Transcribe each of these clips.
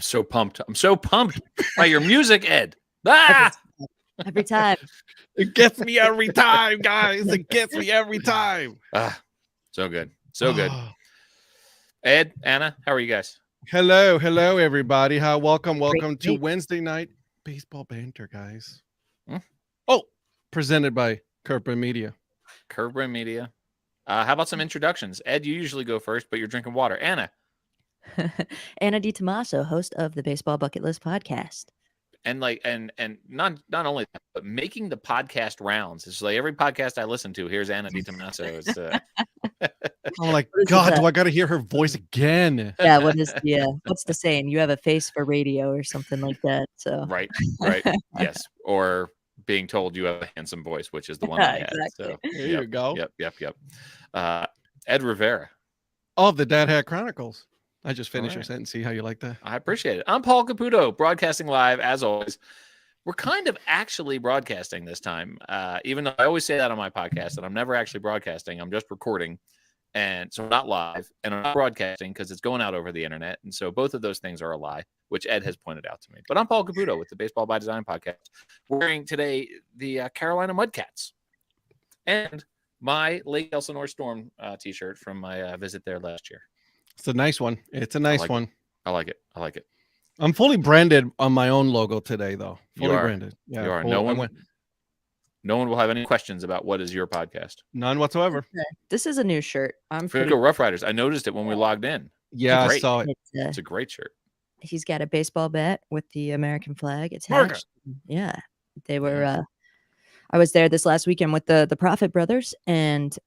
so pumped. I'm so pumped by your music, Ed. Ah! Every time. It gets me every time, guys. It gets me every time. So good. So good. Ed, Anna, how are you guys? Hello, everybody. Welcome to Wednesday night baseball banter, guys. Oh, presented by Curb Media. Curb Media. How about some introductions? Ed, you usually go first, but you're drinking water. Anna. Anna DiTomaso, host of the Baseball Bucket List podcast. And not only that, but making the podcast rounds. It's like every podcast I listen to, here's Anna DiTomaso. I'm like, God, do I got to hear her voice again? Yeah, what's the saying? You have a face for radio or something like that. So right, yes, or being told you have a handsome voice, which is the one I had. Exactly. So there you go. Yep. Ed Rivera of the Dad Hat Chronicles. I just finished your sentence. See how you like that? I appreciate it. I'm Paul Caputo, broadcasting live as always. We're kind of actually broadcasting this time, even though I always say that on my podcast that I'm never actually broadcasting. I'm just recording, and so I'm not live, and I'm not broadcasting because it's going out over the internet, and so both of those things are a lie, which Ed has pointed out to me. But I'm Paul Caputo with the Baseball by Design podcast, wearing today the Carolina Mudcats and my Lake Elsinore Storm T-shirt from my visit there last year. It's a nice one. It's a nice one. I like it. I'm fully branded on my own logo today, though. Fully branded. Yeah, you are. No one will have any questions about what is your podcast. None whatsoever. Okay. This is a new shirt. I'm Go Rough Riders. I noticed it when we logged in. Yeah, I saw it. It's a great shirt. He's got a baseball bat with the American flag attached. Yeah, they were. I was there this last weekend with the Profit Brothers and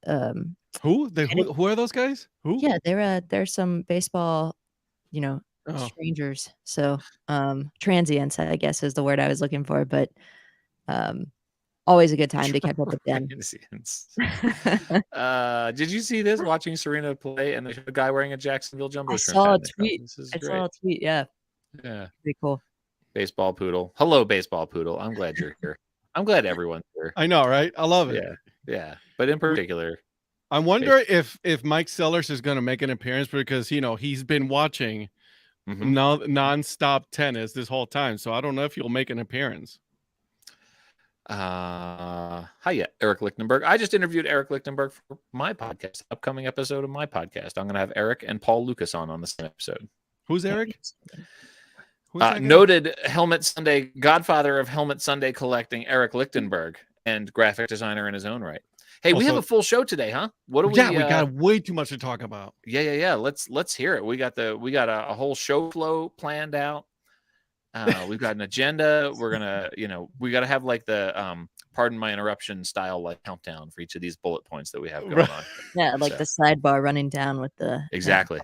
who are those guys? Who? Yeah, they're some baseball, strangers. So transients, I guess, is the word I was looking for. But always a good time to catch up with them. Did you see this? Watching Serena play and the guy wearing a Jacksonville Jumbo Shrimp. Saw a tweet. Saw a tweet. Yeah. Pretty cool. Baseball Poodle. Hello, Baseball Poodle. I'm glad you're here. I'm glad everyone's here. I know, right? I love it. Yeah. But in particular, I wonder if Mike Sellers is going to make an appearance because he's been watching nonstop tennis this whole time. So I don't know if he'll make an appearance. Hiya, Eric Lichtenberg. I just interviewed Eric Lichtenberg for my podcast, upcoming episode of my podcast. I'm going to have Eric and Paul Lucas on the same episode. Who's Eric? Noted Helmet Sunday, godfather of Helmet Sunday collecting, Eric Lichtenberg, and graphic designer in his own right. Hey, we have a full show today, huh? What do we? Yeah, we got way too much to talk about. Yeah. Let's hear it. We got a whole show flow planned out. We've got an agenda. We're gonna, we got to have like the pardon my interruption style like countdown for each of these bullet points that we have going on. Yeah, like the sidebar running down with the exactly.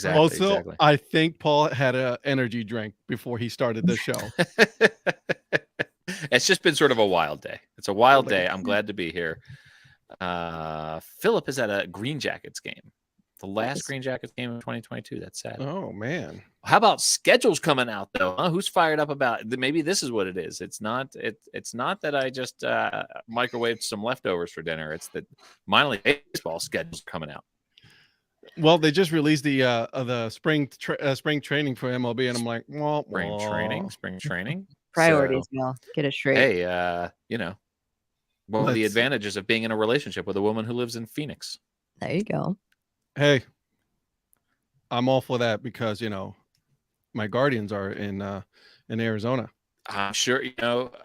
Also, I think Paul had an energy drink before he started the show. It's just been sort of a wild day. It's a wild day. I'm glad to be here. Philip is at a Green Jackets game. The last Green Jackets game of 2022. That's sad. Oh, man. How about schedules coming out, though? Huh? Who's fired up about it? Maybe this is what it is. It's not that I just microwaved some leftovers for dinner. It's that minor league baseball schedules coming out. Well, they just released the spring training for MLB, and I'm like, well, spring training. Priorities, y'all. Get it straight. Hey, one of the advantages of being in a relationship with a woman who lives in Phoenix. There you go. Hey, I'm all for that because my Guardians are in Arizona. I'm sure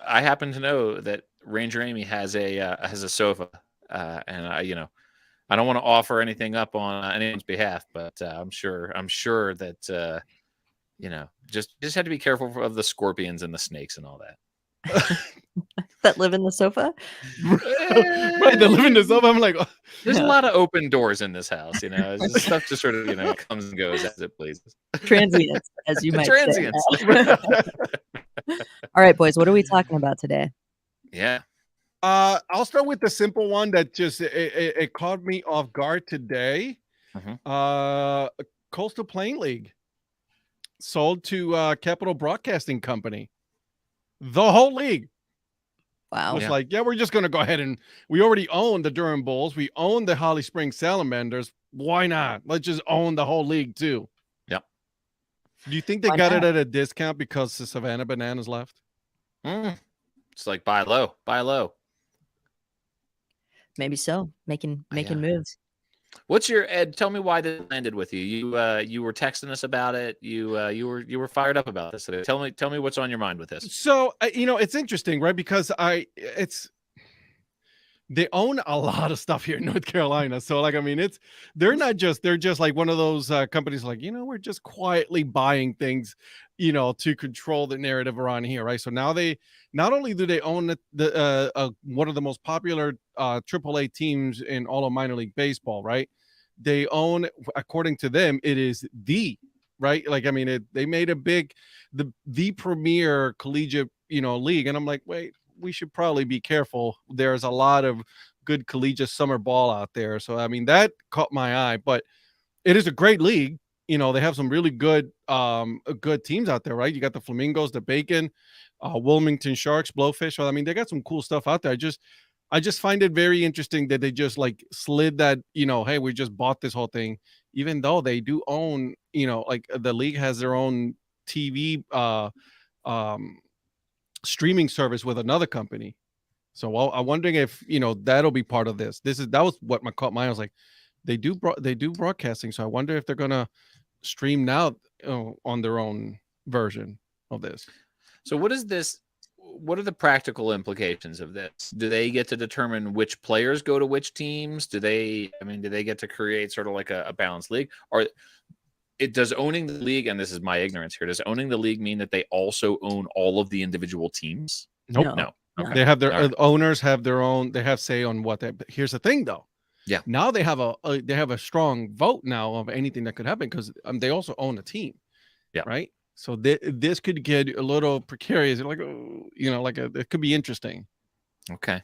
I happen to know that Ranger Amy has a sofa, and I don't want to offer anything up on anyone's behalf, but I'm sure that just have to be careful of the scorpions and the snakes and all that. That live in the sofa? Right, that live in the sofa. I'm like, there's a lot of open doors in this house, It's just stuff just sort of, comes and goes as it pleases. Transients, as you might Transients. say. All right, boys, what are we talking about today? Yeah. I'll start with the simple one that just it caught me off guard today. Coastal Plain League sold to Capital Broadcasting Company. The whole league. Wow. It's like, we're just going to go ahead and we already own the Durham Bulls. We own the Holly Springs Salamanders. Why not? Let's just own the whole league too. Yep. Do you think they Why got not? it at a discount because the Savannah Bananas left? It's like buy low, buy low. Maybe so. Making Yeah. moves. What's your Ed? Tell me why this landed with you. You were texting us about it. You were fired up about this. Tell me what's on your mind with this. So it's interesting, right? Because they own a lot of stuff here in North Carolina. So like, I mean, they're just like one of those companies like, we're just quietly buying things, to control the narrative around here. Right. So now they, not only do they own the one of the most popular AAA teams in all of minor league baseball, right? They own, according to them, it is right. Like, I mean, they made the premier collegiate, league. And I'm like, wait, we should probably be careful. There's a lot of good collegiate summer ball out there. So, I mean, that caught my eye, but it is a great league. They have some really good teams out there, right? You got the Flamingos, the Bacon, Wilmington Sharks, Blowfish. So, I mean, they got some cool stuff out there. I just find it very interesting that they just like slid that, hey, we just bought this whole thing, even though they do own, like the league has their own TV streaming service with another company. So I'm wondering if that'll be part of this. That was what caught my eye. I was like, they do broadcasting. So I wonder if they're gonna stream now on their own version of this. So what is this? What are the practical implications of this? Do they get to determine which players go to which teams? Do they get to create sort of like a balanced league? Or does owning the league, and this is my ignorance here, does owning the league mean that they also own all of the individual teams? Nope. No. Okay. They have their owners have their own. They have say on what they. Here's the thing, though. Yeah. Now they have a strong vote now of anything that could happen because they also own a team. Yeah. Right. So this could get a little precarious. Like, it could be interesting. Okay.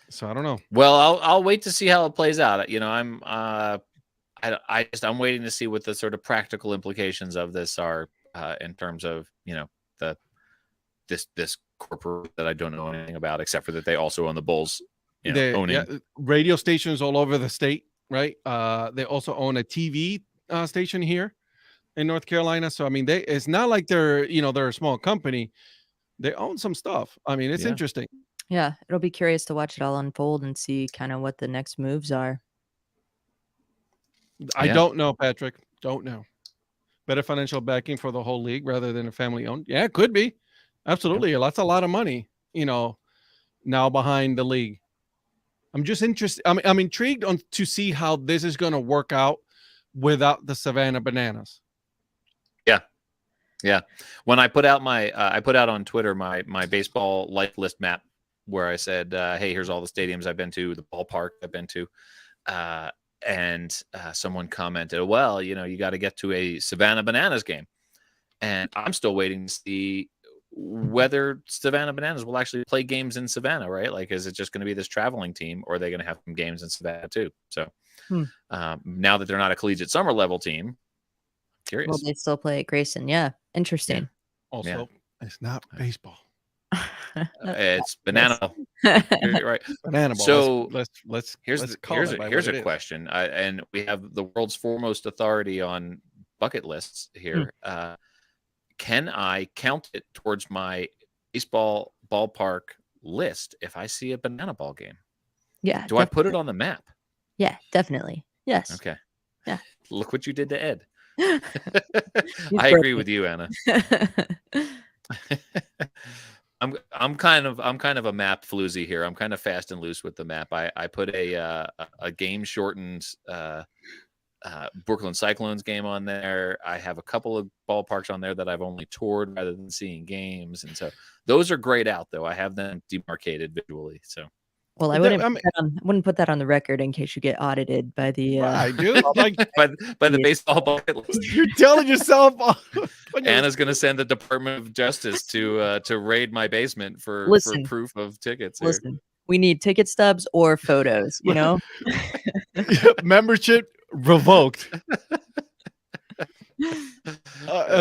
So I don't know. Well, I'll wait to see how it plays out. I'm waiting to see what the sort of practical implications of this are in terms of this corporate that I don't know anything about, except for that they also own the Bulls. Owning radio stations all over the state, right? They also own a TV station here in North Carolina. So I mean, it's not like they're a small company. They own some stuff. I mean, it's interesting. Yeah, it'll be curious to watch it all unfold and see kind of what the next moves are. I don't know, Patrick. Don't know. Better financial backing for the whole league rather than a family owned. Yeah, it could be. Absolutely. Yeah. That's a lot of money, now behind the league. I'm just interested. I'm intrigued to see how this is going to work out without the Savannah Bananas. Yeah. When I put out I put out on Twitter my baseball life list map where I said, hey, here's all the stadiums I've been to, the ballpark I've been to. And someone commented, well, you got to get to a Savannah Bananas game. And I'm still waiting to see whether Savannah Bananas will actually play games in Savannah, right? Like, is it just going to be this traveling team, or are they going to have some games in Savannah too? So now that they're not a collegiate summer level team, I'm curious. Well, they still play at Grayson. Yeah. Interesting. Yeah. Also, it's not baseball. It's banana ball. You're right. Banana ball. So here's a question. And we have the world's foremost authority on bucket lists here. Can I count it towards my baseball ballpark list if I see a banana ball game? Yeah. Do I put it on the map? Yeah, definitely. Yes. Okay. Yeah. Look what you did to Ed. I agree with you, Anna. I'm kind of a map floozy here. I'm kind of fast and loose with the map. I put a game shortened Brooklyn Cyclones game on there. I have a couple of ballparks on there that I've only toured rather than seeing games, and so those are grayed out though. I have them demarcated visually. So, well, I wouldn't put that on the record in case you get audited by the. I do by the baseball bucket list. You're telling yourself. Anna's going to send the Department of Justice to raid my basement for proof of tickets. Listen, we need ticket stubs or photos. Membership revoked.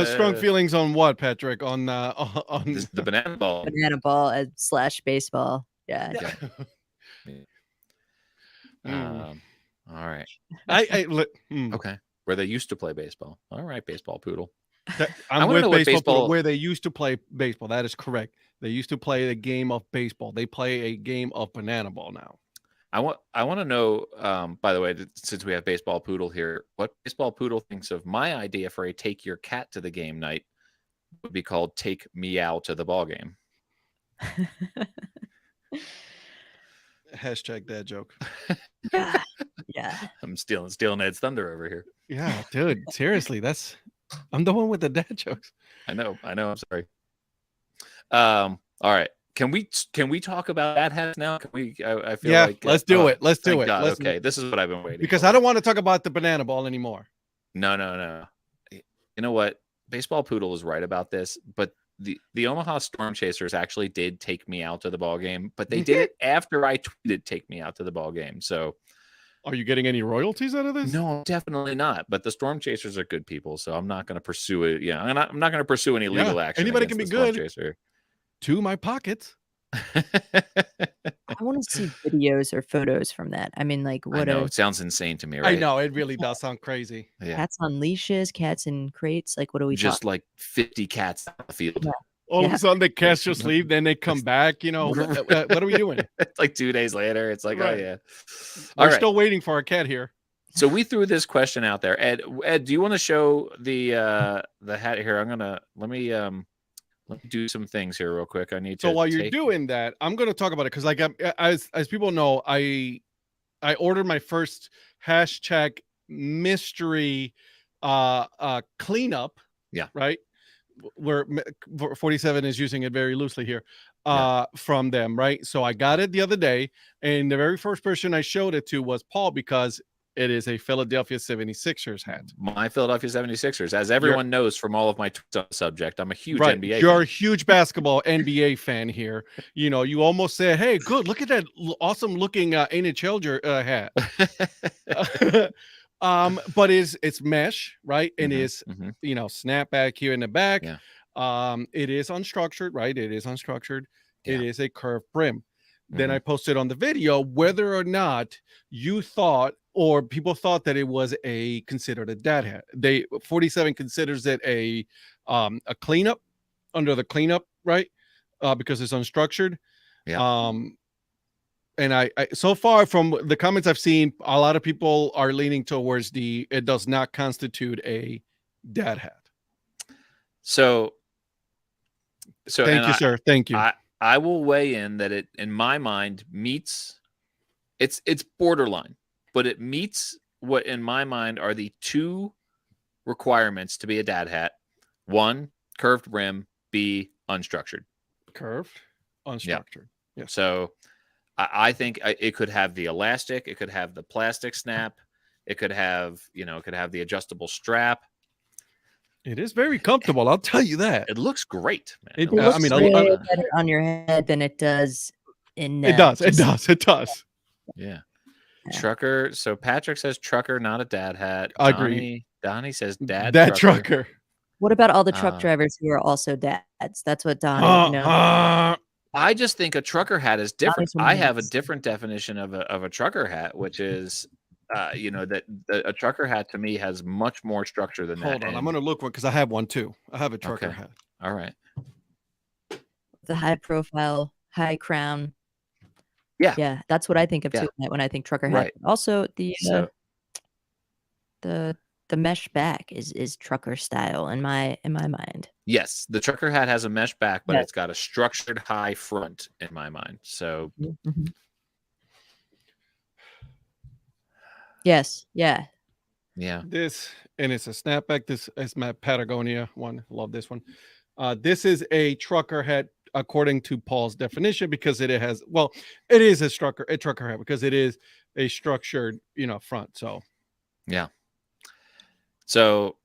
Strong feelings on what, Patrick? On the banana ball. Banana ball / baseball. Yeah. All right. Okay. Where they used to play baseball. All right, baseball poodle. I'm wanna with know what baseball, baseball- where they used to play baseball. That is correct. They used to play a game of baseball. They play a game of banana ball now. I want to know, by the way, since we have Baseball Poodle here, what Baseball Poodle thinks of my idea for a take your cat to the game night would be called Take Meow to the ball game. Hashtag dad joke. Yeah. Yeah. I'm stealing Ed's thunder over here. Yeah, dude. Seriously, I'm the one with the dad jokes. I know. I'm sorry. All right. Can we talk about dad hats now? Can we? I feel like let's do it. Let's do thank it. God. Let's, okay, this is what I've been waiting because for. I don't want to talk about the banana ball anymore. No. You know what? Baseball Poodle is right about this, but the Omaha Storm Chasers actually did take me out to the ball game, but they did it after I tweeted "take me out to the ball game." So, are you getting any royalties out of this? No, definitely not. But the Storm Chasers are good people, so I'm not going to pursue it. Yeah, I'm not going to pursue any legal action. Anybody can be Storm good. Chaser. To my pockets. I want to see videos or photos from that. I mean, like, I what know are it sounds insane to me, right? I know it really does sound crazy. Yeah. cats on leashes, cats in crates? Like, what are we Just talking? like 50 cats on the field. Yeah. All of a sudden, they cast just leave, then they come back. You know, what are we doing? It's like 2 days later. It's like, Right. oh yeah. We're All right. still waiting for our cat here. So we threw this question out there. Ed, do you want to show the hat here? Let me do some things here real quick. I need to. So while you're doing that, I'm going to talk about it because, like, as people know, I ordered my first hashtag mystery cleanup. Yeah. Right. Where 47 is using it very loosely here from them. Right. So I got it the other day, and the very first person I showed it to was Paul, because it is a Philadelphia 76ers hat. My Philadelphia 76ers, as everyone knows from all of my tweets on the subject, I'm a huge NBA You're fan. a huge basketball NBA fan here. You know, you almost said, hey, good, look at that awesome looking NHL hat. But it's mesh, right? And is you know, snapback here in the back. Yeah. It is unstructured, right? It is unstructured. Yeah. It is a curved brim. Then I posted on the video whether or not you thought, or people thought, that it was considered a dad hat. 47 considers it a cleanup, under the cleanup, right? Because it's unstructured. Yeah. And I so far from the comments I've seen, a lot of people are leaning towards it does not constitute a dad hat. So thank you, sir. Thank you. I will weigh in that it, in my mind, meets. It's borderline, but it meets what in my mind are the two requirements to be a dad hat: one, curved brim; B, unstructured. Curved, unstructured. Yeah. So I think it could have the elastic, it could have the plastic snap, it could have the adjustable strap. It is very comfortable, I'll tell you that. It looks great, man. It looks way better on your head than it does in. It does. Yeah. Trucker. So Patrick says trucker, not a dad hat. I agree. Donnie says dad trucker. What about all the truck drivers who are also dads? That's what Donnie. I just think a trucker hat is different. I have a different definition of a trucker hat, which is, that a trucker hat to me has much more structure than that. Hold on, I'm going to look one because I have one too. I have a trucker hat. All right. The high profile, high crown. Yeah. Yeah. That's what I think of too when I think trucker hat. Right. Also the mesh back is trucker style in my mind. Yes. The trucker hat has a mesh back, but it's got a structured high front in my mind. So yes. Yeah. Yeah. And it's a snapback. This is my Patagonia one. Love this one. This is a trucker hat according to Paul's definition, because it is a trucker hat because it is a structured, front. So yeah. So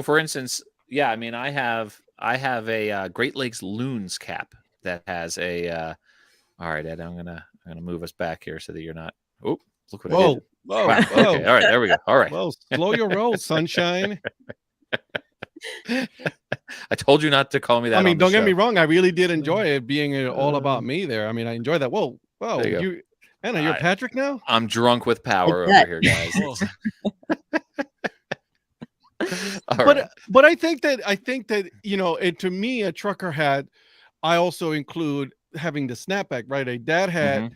for instance, yeah, I mean, I have a Great Lakes Loons cap that has a. All right, Ed, I'm gonna move us back here so that you're not. Oh, look what I did. Whoa. Wow. Okay. All right, there we go. All right. Well, slow your roll, sunshine. I told you not to call me that. I mean, don't get me wrong. I really did enjoy it being all about me there. I mean, I enjoyed that. Whoa. Anna, you're Patrick now? I'm drunk with power over here, guys. But I think that to me, a trucker hat, I also include having the snapback, right? A dad hat.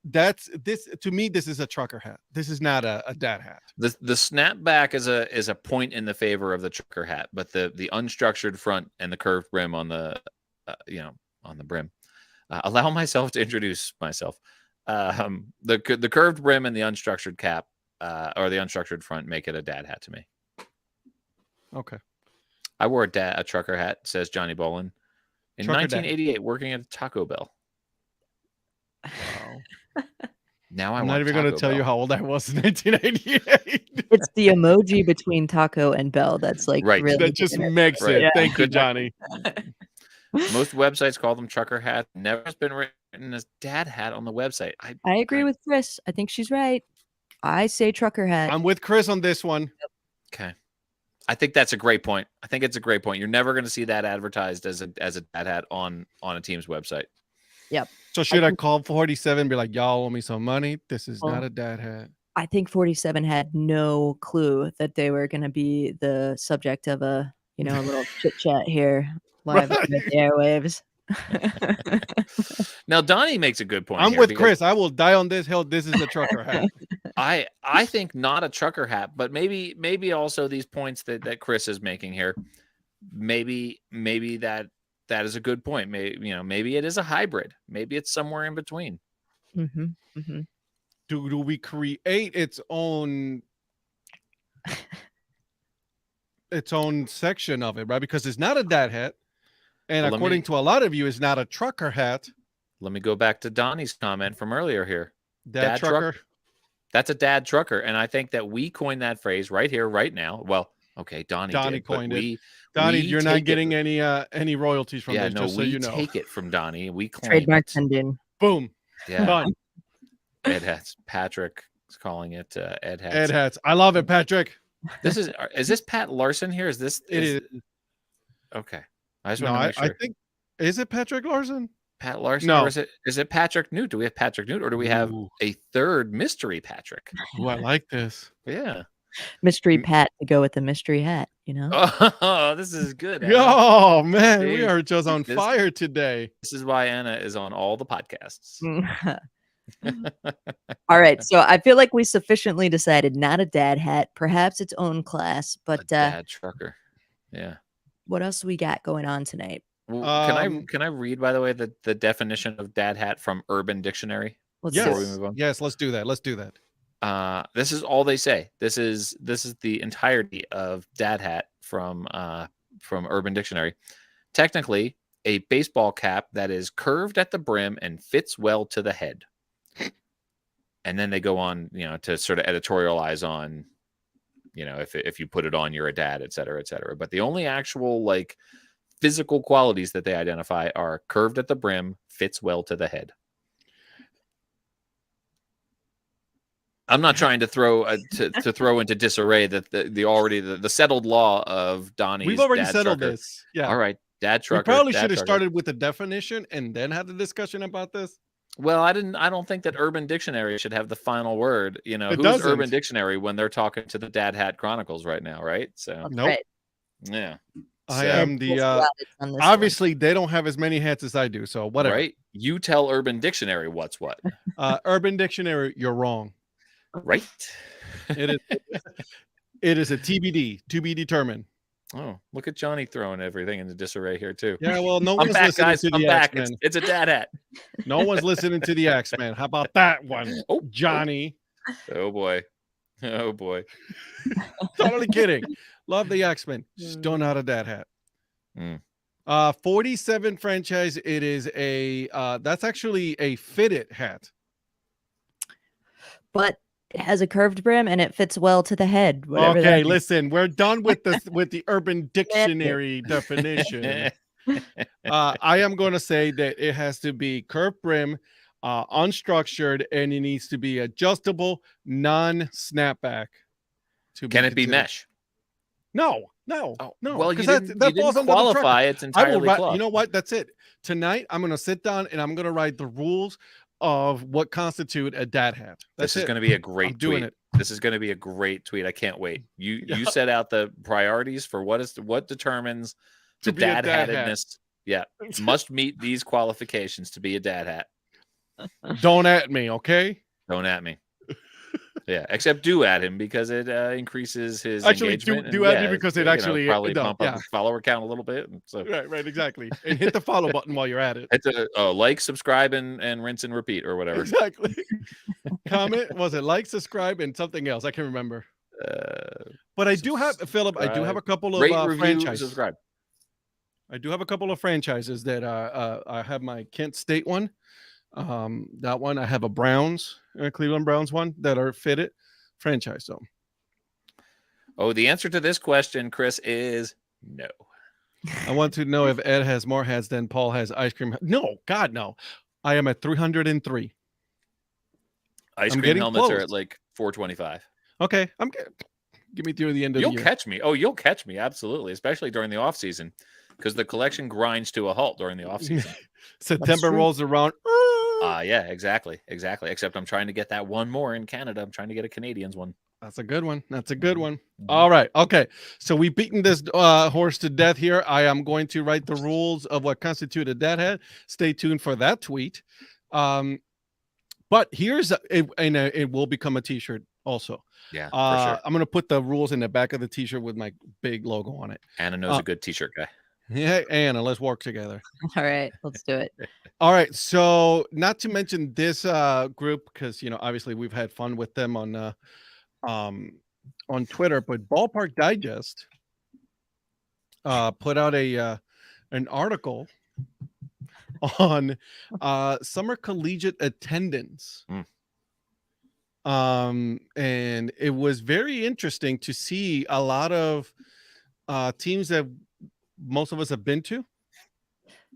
That's this to me. This is a trucker hat. This is not a dad hat. The snapback is a point in the favor of the trucker hat, but the unstructured front and the curved brim on the on the brim. Allow myself to introduce myself. The curved brim and the unstructured cap or the unstructured front make it a dad hat to me. Okay. I wore a trucker hat, says Johnny Bolin, in Trucker 1988, working at a Taco Bell. Wow. Now I'm not even going to tell you how old I was in 1988. It's the emoji between taco and bell that's like right. really That just makes it. Yeah. Thank you, Johnny. Most websites call them trucker hats. Never has been written as dad hat on the website. I agree with Chris. I think she's right. I say trucker hat. I'm with Chris on this one. Okay. I think that's a great point. I think it's a great point. You're never going to see that advertised as a dad hat on a team's website. Yep. So should I call 47 and be like, y'all owe me some money? This is not a dad hat. I think 47 had no clue that they were going to be the subject of a little chit chat here live on the airwaves. Now Donnie makes a good point. I'm with Chris. I will die on this hill. This is a trucker hat. I think not a trucker hat, but maybe also these points that Chris is making here. Maybe that is a good point. Maybe it is a hybrid. Maybe it's somewhere in between. Mm-hmm. Mm-hmm. Do we create its own section of it, right? Because it's not a dad hat, and according to a lot of you, it's not a trucker hat. Let me go back to Donnie's comment from earlier here. Dad trucker. That's a dad trucker, and I think that we coined that phrase right here, right now. Well, okay, Donnie coined it. Donnie, you're not getting any royalties from this. No, just so you know, take it from Donnie. We claim trademark pending. Boom. Yeah. Done. Ed hats. Patrick is calling it Ed hats. Ed hats. I love it, Patrick. Is this Pat Larson here? Is this? It is. Okay. I just want to make sure. I think is it Patrick Larson? Pat Larson? No. Or is it Patrick Newt? Do we have Patrick Newt, or do we have a third mystery Patrick? Ooh, I like this. Yeah. Mystery Pat to go with the mystery hat, Oh, this is good. Oh man, we are just on fire today. This is why Anna is on all the podcasts. All right, so I feel like we sufficiently decided not a dad hat, perhaps its own class, but a dad trucker. Yeah. What else we got going on tonight? Well, can I read, by the way, the definition of dad hat from Urban Dictionary? Before we move on? Yes, let's do that. Let's do that. This is all they say. This is the entirety of dad hat from Urban Dictionary. Technically, a baseball cap that is curved at the brim and fits well to the head. And then they go on, to sort of editorialize on, if you put it on, you're a dad, et cetera, et cetera. But the only actual physical qualities that they identify are curved at the brim, fits well to the head. I'm not trying to throw throw into disarray that the settled law of Donnie's. We've already settled trucker. this. Yeah. All right. Dad trucker. We probably should have started with the definition and then had the discussion about this. Well, I don't think that Urban Dictionary should have the final word. Who's doesn't. Urban Dictionary when they're talking to the Dad Hat Chronicles right now, right? So nope. Right. Yeah. I am the obviously they don't have as many hats as I do, so whatever. Right. You tell Urban Dictionary what's what. Urban Dictionary, you're wrong. Right. It is a TBD, to be determined. Oh, look at Johnny throwing everything into disarray here too. Yeah, well, no one's listening guys. to the I'm back. X-Men. It's a dad hat. No one's listening to the X-Men. How about that one, Johnny? Oh boy. Oh boy. Totally kidding. Love the X-Men. Just don't know how to dad hat. 47 franchise. It is a that's actually a fitted hat. But it has a curved brim and it fits well to the head. Okay, listen, we're done with this with the Urban Dictionary definition. I am going to say that it has to be curved brim, unstructured, and it needs to be adjustable, non-snapback. Can it be mesh? No. Well, you didn't qualify. It's entirely cloth. You know what? That's it. Tonight, I'm going to sit down and I'm going to write the rules of what constitute a dad hat. This is going to be a great tweet. This is going to be a great tweet. I can't wait. You set out the priorities for what determines the dad hattedness. Yeah, must meet these qualifications to be a dad hat. Don't at me, okay? Don't at me. Yeah, except do at him because it increases his actually engagement. do at me because it actually probably bump up his follower count a little bit. So right, exactly. And hit the follow button while you're at it. Hit the like, subscribe, and rinse and repeat or whatever. Exactly. Comment, was it like, subscribe, and something else? I can't remember. But I do have, Philip, I do have a couple of franchises. Subscribe. I do have a couple of franchises that I have my Kent State one. That one, I have a Browns, Cleveland Browns one that are fitted franchise. So, the answer to this question, Chris, is no. I want to know if Ed has more hats than Paul has ice cream. No, God, no. I am at 303. Ice cream helmets are at like 425. Okay, give me through the end of the year. You'll catch me. Oh, you'll catch me. Absolutely. Especially during the off season, because the collection grinds to a halt during the off season. September rolls around. Yeah, exactly. Except I'm trying to get that one more in Canada. I'm trying to get a Canadians one. That's a good one. All right. Okay. So we've beaten this horse to death here. I am going to write the rules of what constitute a dad hat. Stay tuned for that tweet. But here's it will become a t-shirt also. Yeah, for sure. I'm going to put the rules in the back of the t-shirt with my big logo on it. Anna knows a good t-shirt guy. Yeah, Anna, let's work together. All right, let's do it. All right. So not to mention this group, because obviously we've had fun with them on Twitter, but Ballpark Digest put out an article on summer collegiate attendance. And it was very interesting to see a lot of teams that most of us have been to.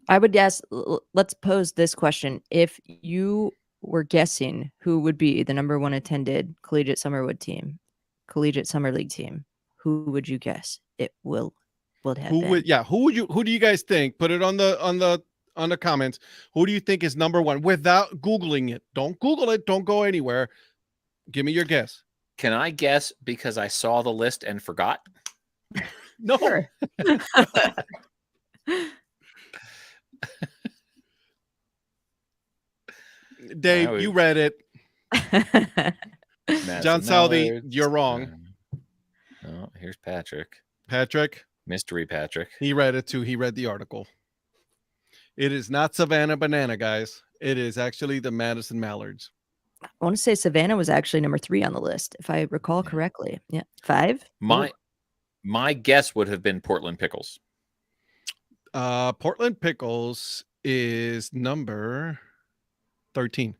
I would guess, let's pose this question. If you were guessing who would be the number one attended collegiate summer league team, who would you guess it would have been? Who do you guys think? Put it on the comments. Who do you think is number one without Googling it? Don't Google it. Don't go anywhere. Give me your guess. Can I guess because I saw the list and forgot? No. Sure. Dave, you read it. John Southey, you're wrong. Oh, here's Patrick. Mystery Patrick. He read it too. He read the article. It is not Savannah Banana, guys. It is actually the Madison Mallards. I want to say Savannah was actually number 3 on the list, if I recall correctly. Yeah, 5. My guess would have been Portland Pickles. Portland Pickles is number 13.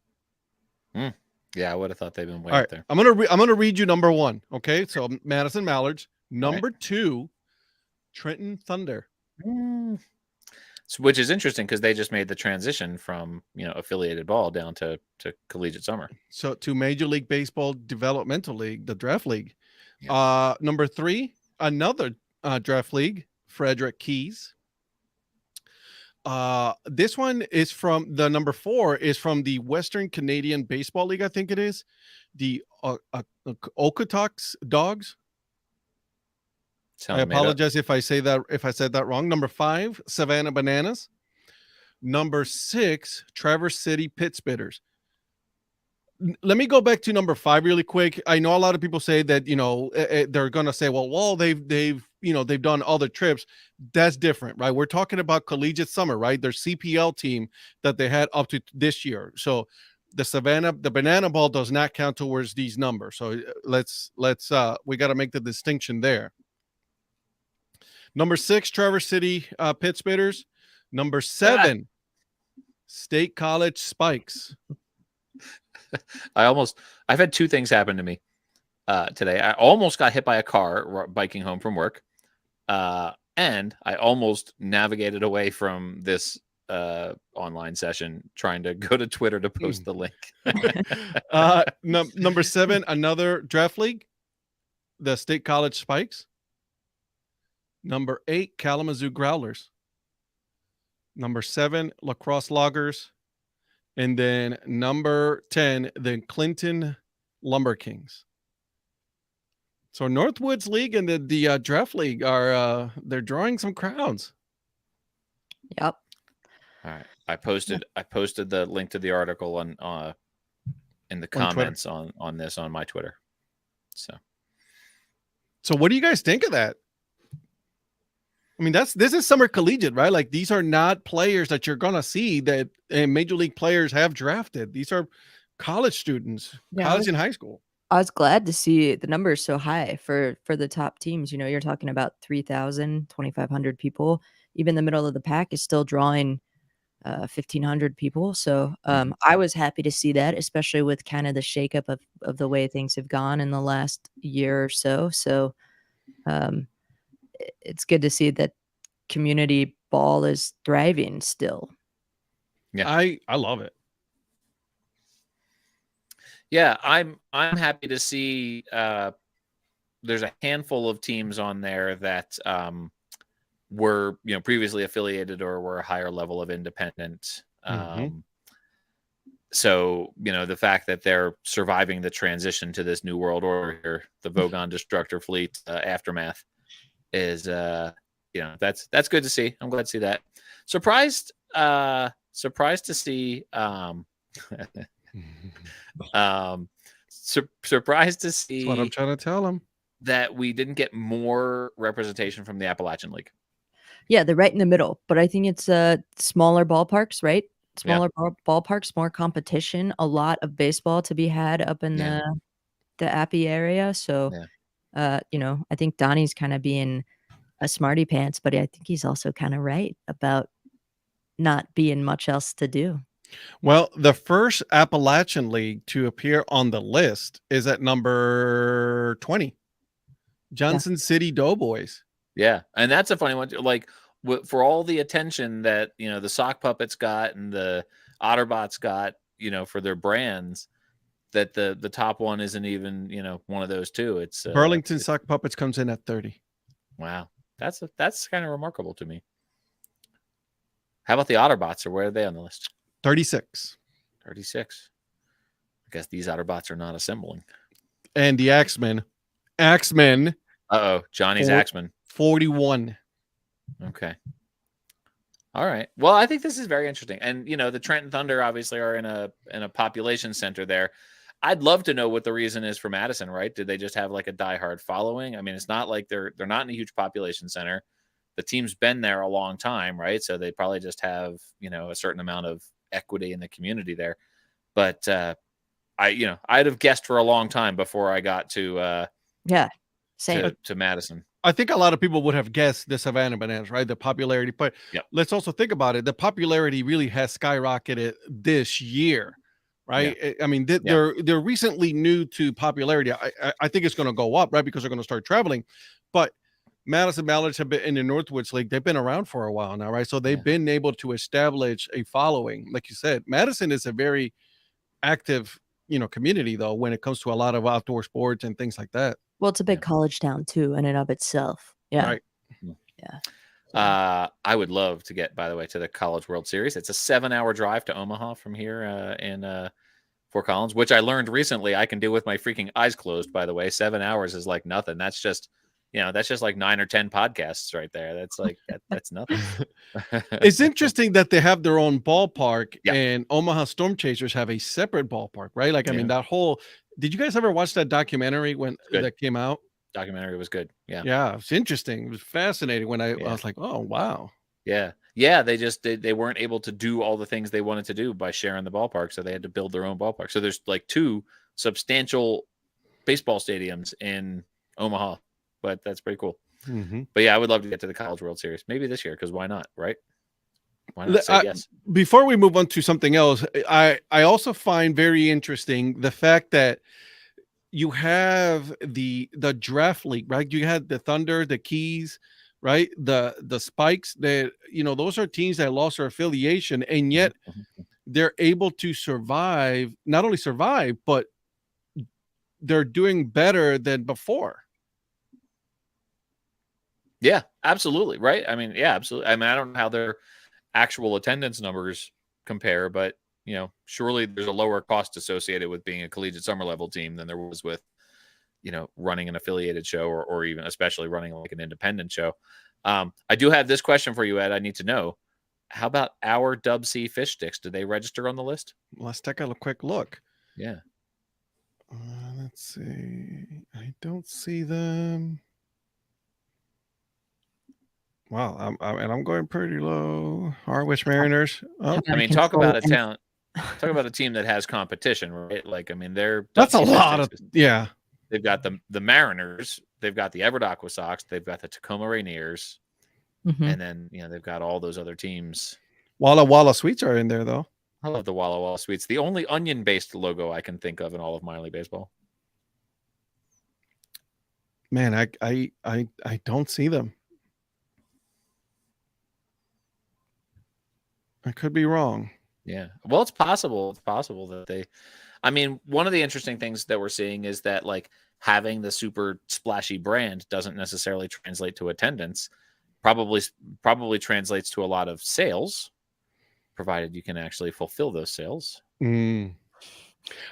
Yeah, I would have thought they'd been way up there. I'm gonna read you number 1. Okay, so Madison Mallards. Number 2, Trenton Thunder. Which is interesting because they just made the transition from affiliated ball down to collegiate summer. So to Major League Baseball Developmental League, the draft league. Yeah. Number 3, another draft league, Frederick Keys. This one is from the number 4 is from the Western Canadian Baseball League. I think it is the Okotoks Dogs. I apologize if I said that wrong. Number 5, Savannah Bananas. Number 6, Traverse City Pit Spitters. Let me go back to number 5 really quick. I know a lot of people say that they're gonna say, well, they've done other trips. That's different, right? We're talking about collegiate summer, right? Their CPL team that they had up to this year. So the banana ball does not count towards these numbers. So let's we got to make the distinction there. Number 6, Traverse City Pit Spitters. Number 7, State College Spikes. I've had 2 things happen to me today. I almost got hit by a car biking home from work. And I almost navigated away from this online session trying to go to Twitter to post the link. Number 7, another draft league, the State College Spikes. Number 8, Kalamazoo Growlers. Number 7, Lacrosse Loggers. And then number 10, the Clinton Lumber Kings. So Northwoods League and the Draft League are they're drawing some crowds. Yep. All right. I posted the link to the article on in the comments on this on my Twitter. So what do you guys think of that? I mean, this is summer collegiate, right? Like these are not players that you're gonna see that major league players have drafted. These are college students, college and high school. I was glad to see the numbers so high for the top teams. You know, you're talking about 3,000, 2,500 people. Even the middle of the pack is still drawing 1,500 people. So I was happy to see that, especially with kind of the shakeup of the way things have gone in the last year or so. So it's good to see that community ball is thriving still. Yeah, I love it. Yeah, I'm happy to see there's a handful of teams on there that were previously affiliated or were a higher level of independent. So the fact that they're surviving the transition to this new world order here, the Vogon Destructor Fleet aftermath, is that's good to see. I'm glad to see that. Surprised to see surprised to see. That's what I'm trying to tell them. That we didn't get more representation from the Appalachian League. Yeah, they're right in the middle, but I think it's smaller ballparks, right? Smaller ballparks, more competition, a lot of baseball to be had up in the Appy area. So, I think Donnie's kind of being a smarty pants, but I think he's also kind of right about not being much else to do. Well, the first Appalachian League to appear on the list is at number 20, Johnson City Doughboys. Yeah, and that's a funny one. Like for all the attention that the sock puppets got and the Otterbots got, for their brands, that the top one isn't even one of those two. It's Burlington Sock Puppets comes in at 30. Wow, that's kind of remarkable to me. How about the Otterbots, or where are they on the list? 36. 36. I guess these Otterbots are not assembling. And the Axemen. Johnny's Axemen. 41. Okay. All right. Well, I think this is very interesting. And the Trenton Thunder obviously are in a population center there. I'd love to know what the reason is for Madison, right? Did they just have like a diehard following? I mean, it's not like they're not in a huge population center. The team's been there a long time, right? So they probably just have, a certain amount of equity in the community there. But I'd have guessed for a long time before I got to same to Madison. I think a lot of people would have guessed the Savannah Bananas, right? The popularity, but let's also think about it. The popularity really has skyrocketed this year, right? Yeah. I mean, they're recently new to popularity. I think it's going to go up, right? Because they're going to start traveling. But Madison Mallards have been in the Northwoods League. They've been around for a while now, right? So they've been able to establish a following. Like you said, Madison is a very active, community though, when it comes to a lot of outdoor sports and things like that. Well, it's a big college town too, in and of itself. Yeah. Right. Yeah. I would love to get, by the way, to the College World Series. It's a 7-hour drive to Omaha from here in Fort Collins, which I learned recently I can do with my freaking eyes closed, by the way. 7 hours is like nothing. That's just like 9 or 10 podcasts right there. That's like, that's nothing. It's interesting that they have their own ballpark and Omaha Storm Chasers have a separate ballpark, right? Like, I mean, that whole, did you guys ever watch that documentary when that came out? Documentary was good. Yeah. Yeah. It's interesting. It was fascinating when I was like, oh, wow. Yeah. Yeah. They weren't able to do all the things they wanted to do by sharing the ballpark. So they had to build their own ballpark. So there's like 2 substantial baseball stadiums in Omaha. But that's pretty cool. But yeah, I would love to get to the College World Series. Maybe this year, because why not, right? Why not say yes? Before we move on to something else, I also find very interesting the fact that you have the draft league, right? You had the Thunder, the Keys, right? The Spikes, that those are teams that lost their affiliation, and yet they're able to survive, not only survive, but they're doing better than before. Yeah, absolutely. Right. I mean, yeah, absolutely. I mean, I don't know how their actual attendance numbers compare, but surely there's a lower cost associated with being a collegiate summer level team than there was with, running an affiliated show or even especially running like an independent show. I do have this question for you, Ed. I need to know, how about our Dub C fish sticks? Do they register on the list? Let's take a quick look. Yeah. Let's see. I don't see them. Wow, I'm going pretty low. Harwich Mariners. Oh, I mean, talk about a talent. Talk about a team that has competition, right? Like, I mean, that's a lot of yeah. They've got the Mariners, they've got the Everett Aqua Sox, they've got the Tacoma Rainiers, and then they've got all those other teams. Walla Walla Sweets are in there though. I love the Walla Walla Sweets. The only onion-based logo I can think of in all of minor league baseball. Man, I don't see them. I could be wrong. Yeah. Well, it's possible. It's possible that they. I mean, one of the interesting things that we're seeing is that like having the super splashy brand doesn't necessarily translate to attendance. Probably translates to a lot of sales, provided you can actually fulfill those sales.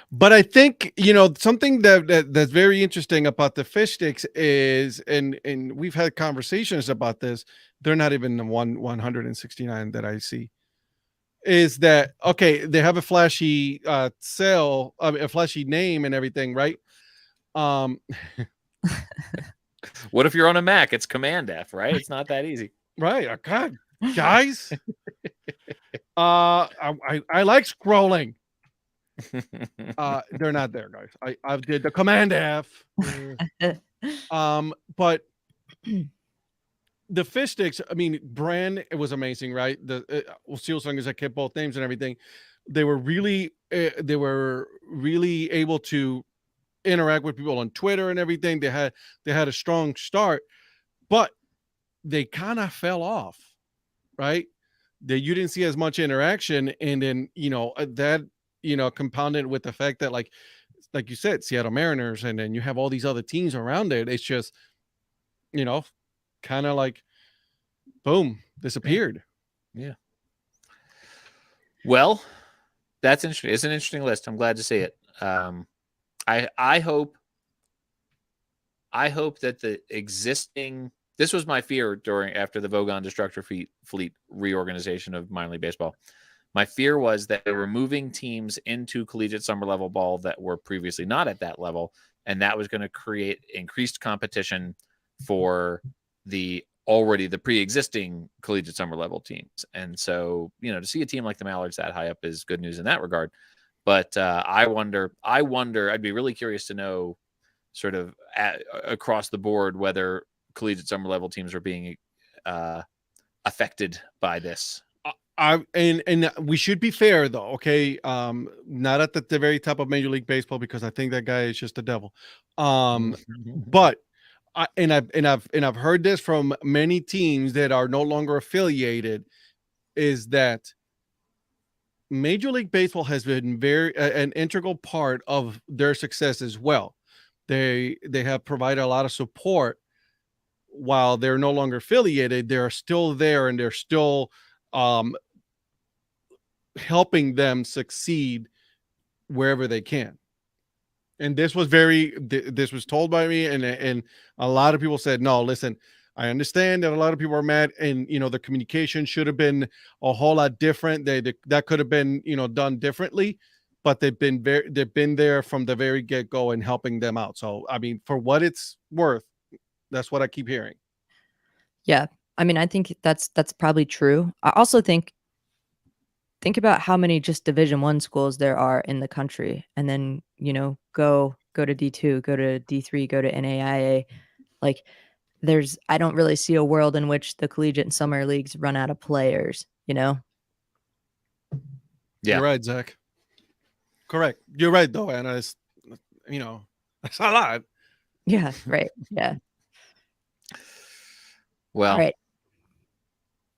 But I think something that's very interesting about the fish sticks is, and we've had conversations about this. They're not even the 169 that I see. Is that okay? They have a flashy a flashy name and everything, right? What if you're on a Mac? It's Command F, right? It's not that easy, right? Oh, God, guys. I like scrolling. They're not there, guys. I did the Command F. But the fish sticks, I mean, brand, it was amazing, right? The Steel Sungers that kept both names and everything. They were really able to interact with people on Twitter and everything. They had a strong start, but they kind of fell off, right? That you didn't see as much interaction, and then that compounded with the fact that like you said, Seattle Mariners, and then you have all these other teams around it. It's just kind of like boom, disappeared. Yeah. Well, that's interesting. It's an interesting list. I'm glad to see it. I hope that the existing, this was my fear after the Vogon Destructor Fleet reorganization of minor league baseball. My fear was that they were moving teams into collegiate summer level ball that were previously not at that level, and that was going to create increased competition for the pre-existing collegiate summer level teams. And so, to see a team like the Mallards that high up is good news in that regard. But I wonder, I'd be really curious to know sort of across the board whether collegiate summer level teams are being affected by this. And we should be fair though, okay? Not at the very top of Major League Baseball, because I think that guy is just the devil. But I've heard this from many teams that are no longer affiliated, is that Major League Baseball has been an integral part of their success as well. They have provided a lot of support while they're no longer affiliated. They're still there, and they're still helping them succeed wherever they can. And this was told by me, and a lot of people said, no, listen, I understand that a lot of people are mad, and the communication should have been a whole lot different. That could have been done differently, but they've been there from the very get-go and helping them out. So I mean, for what it's worth, that's what I keep hearing. Yeah, I mean, I think that's probably true. I also think about how many just Division I schools there are in the country, and then go to D2, go to D3, go to NAIA. Like, I don't really see a world in which the collegiate and summer leagues run out of players. Yeah, you're right, Zach. Correct. You're right, though, Anna. It's that's a lot. Yeah. Right. Yeah. Well, right.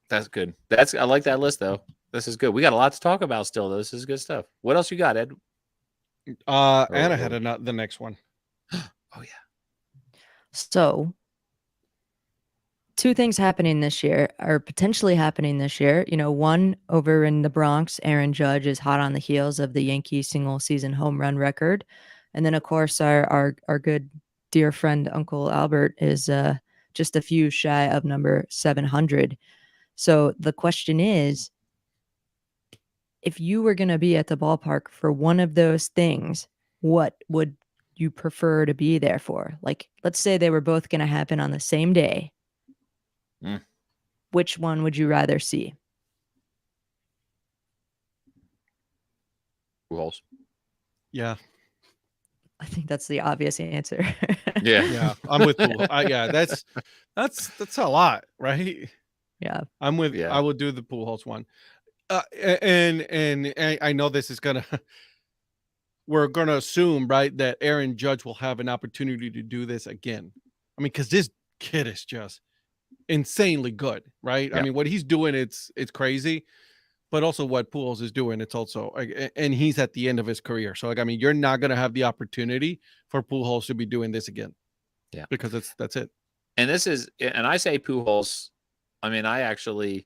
That's good. I like that list, though. This is good. We got a lot to talk about still, though. This is good stuff. What else you got, Ed? Anna had the next one. Oh, yeah. So, two things happening this year, or potentially happening this year. One, over in the Bronx, Aaron Judge is hot on the heels of the Yankees single season home run record. And then, of course, our good dear friend Uncle Albert is just a few shy of number 700. So the question is, if you were going to be at the ballpark for one of those things, what would you prefer to be there for? Like, let's say they were both going to happen on the same day. Mm. Which one would you rather see? Pujols. Yeah. I think that's the obvious answer. Yeah, I'm with Pujols. Yeah, that's a lot, right? Yeah. I'm with. Yeah. I would do the Pujols one. And I know this is gonna. We're gonna assume, right, that Aaron Judge will have an opportunity to do this again. I mean, because this kid is just insanely good, right? I Yeah. mean, what he's doing, it's crazy. But also what Pujols is doing, it's also, and he's at the end of his career. So, like, I mean, you're not going to have the opportunity for Pujols to be doing this again. Yeah. Because that's it. And this is, and I say Pujols, I mean, I actually,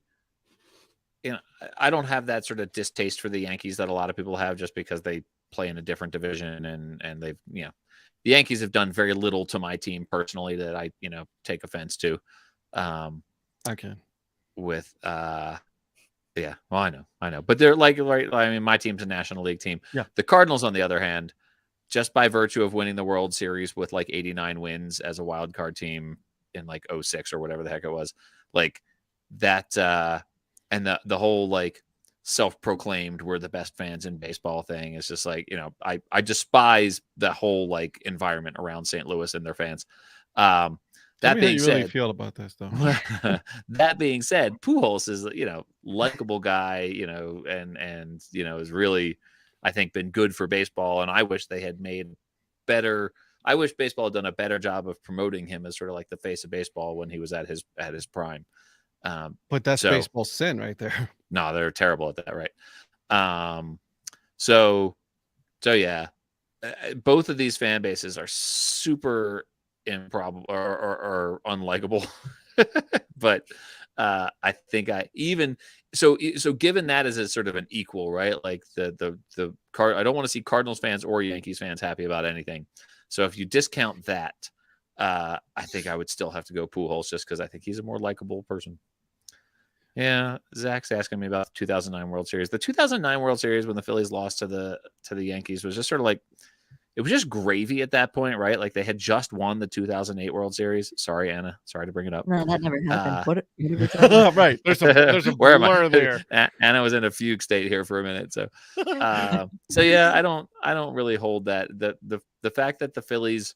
I don't have that sort of distaste for the Yankees that a lot of people have just because they play in a different division and they've, the Yankees have done very little to my team personally that I, take offense to. Okay. With, yeah, well, I know, but they're like, right. I mean, my team's a National League team. Yeah. The Cardinals, on the other hand, just by virtue of winning the World Series with like 89 wins as a wild card team in like 06 or whatever the heck it was, like that, and the whole like self-proclaimed we're the best fans in baseball thing is just like, I despise the whole like environment around St. Louis and their fans. Tell That me how being you said, really feel about this, though. that being said, Pujols is, likable guy, and is really, I think, been good for baseball. And I wish they had made better. I wish baseball had done a better job of promoting him as sort of like the face of baseball when he was at his prime. But that's baseball's sin right there. No, they're terrible at that, right? So yeah, both of these fan bases are super improbable or unlikable. But I think so given that as a sort of an equal, right? Like I don't want to see Cardinals fans or Yankees fans happy about anything. So if you discount that, I think I would still have to go Pujols just because I think he's a more likable person. Yeah, Zach's asking me about the 2009 World Series. The 2009 World Series when the Phillies lost to the Yankees was just sort of like, it was just gravy at that point, right? Like they had just won the 2008 World Series. Sorry, Anna. Sorry to bring it up. No, that never happened. What are we talking about? Right. There's a blur there. Anna was in a fugue state here for a minute. So yeah, I don't really hold that. The fact that the Phillies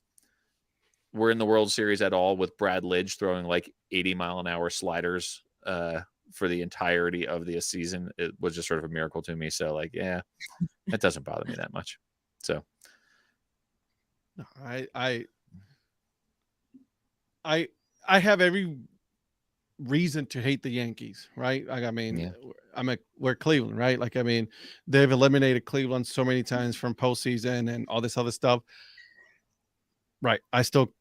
were in the World Series at all with Brad Lidge throwing like 80-mile-an-hour sliders for the entirety of the season, it was just sort of a miracle to me. So like, yeah, it doesn't bother me that much. So I have every reason to hate the Yankees, right? Like, I mean, yeah. We're Cleveland, right? Like, I mean, they've eliminated Cleveland so many times from postseason and all this other stuff. Right. I still,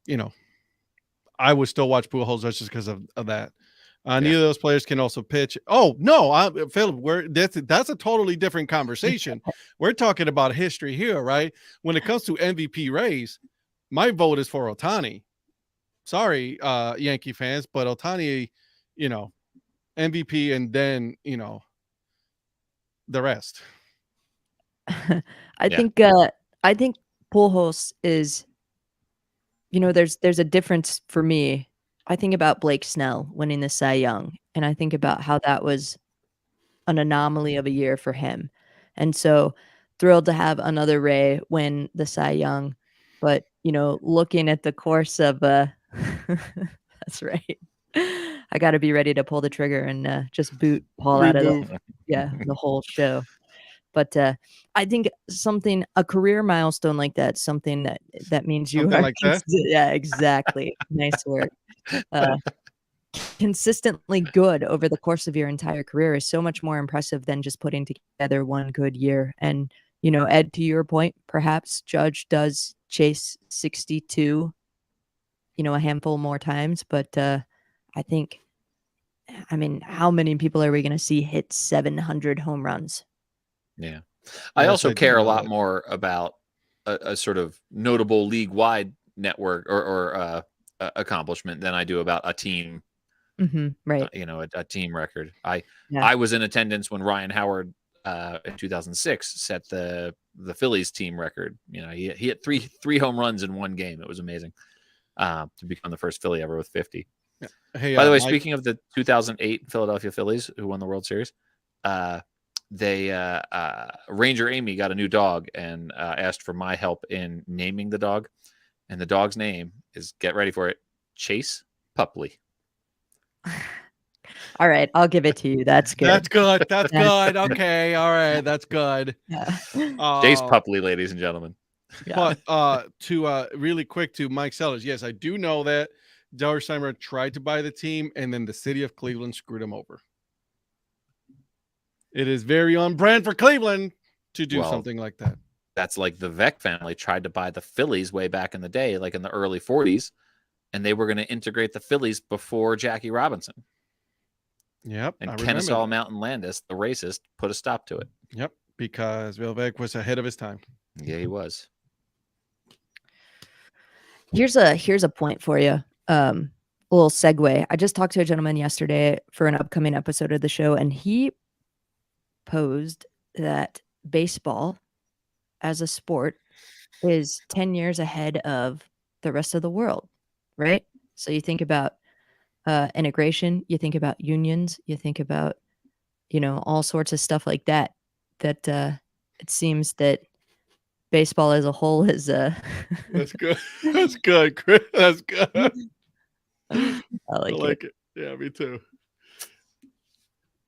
I would still watch Pujols just because of that. Neither of those players can also pitch. Oh no, Philip, that's a totally different conversation. We're talking about history here, right? When it comes to MVP race, my vote is for Ohtani. Sorry, Yankee fans, but Ohtani, MVP, and then the rest. I think Pujols is, there's a difference for me. I think about Blake Snell winning the Cy Young, and I think about how that was an anomaly of a year for him. And so thrilled to have another Ray win the Cy Young. But, looking at the course of that's right. I got to be ready to pull the trigger and just boot Paul out of the whole show. But I think a career milestone like that, something that means you something are like that. Yeah, exactly. Nice work. Consistently good over the course of your entire career is so much more impressive than just putting together one good year. And, Ed, to your point, perhaps Judge does chase 62, a handful more times. But I think, how many people are we going to see hit 700 home runs? Yeah. I also care a lot more about a sort of notable league-wide network or accomplishment than I do about a team. Right. A team record. I Yeah. was in attendance when Ryan Howard in 2006 set the Phillies team record. He hit three home runs in one game. It was amazing to become the first Philly ever with 50. Hey, by the way, Mike, speaking of the 2008 Philadelphia Phillies who won the World Series, Ranger Amy got a new dog and asked for my help in naming the dog, and the dog's name is, get ready for it, Chase Pupley. All right, I'll give it to you. That's good. That's good. That's good. Okay, all right, that's good. Yeah. Chase Pupley, ladies and gentlemen. But to really quick to Mike Sellers, yes, I do know that Dellersheimer tried to buy the team, and then the city of Cleveland screwed him over. It is very on brand for Cleveland to do something like that. That's like the Veck family tried to buy the Phillies way back in the day, like in the early 40s, and they were going to integrate the Phillies before Jackie Robinson. Yep. And Kennesaw Mountain Landis, the racist, put a stop to it. Yep, because Bill Veck was ahead of his time. Yeah, he was. Here's a point for you. A little segue. I just talked to a gentleman yesterday for an upcoming episode of the show, and he posed that baseball as a sport is 10 years ahead of the rest of the world, right? So you think about integration, you think about unions, you think about, all sorts of stuff like that, it seems that baseball as a whole is That's good. That's good, Chris. That's good. I like it. Yeah, me too.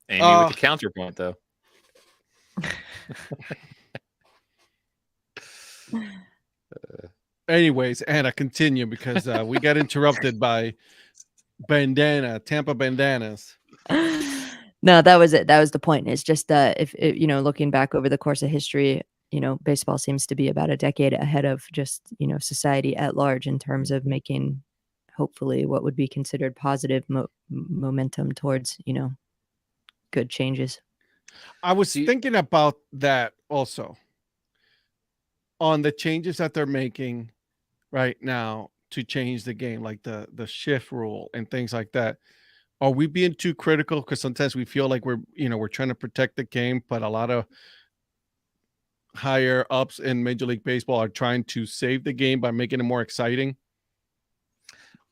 Amy with the counterpoint, though. Anyways, Anna, continue, because we got interrupted by Tampa Bandanas. No, that was it. That was the point. It's just if looking back over the course of history, baseball seems to be about a decade ahead of just society at large in terms of making hopefully what would be considered positive momentum towards good changes. I was thinking about that also, on the changes that they're making right now to change the game, like the shift rule and things like that. Are we being too critical? Because sometimes we feel like we're trying to protect the game, but a lot of higher ups in Major League Baseball are trying to save the game by making it more exciting.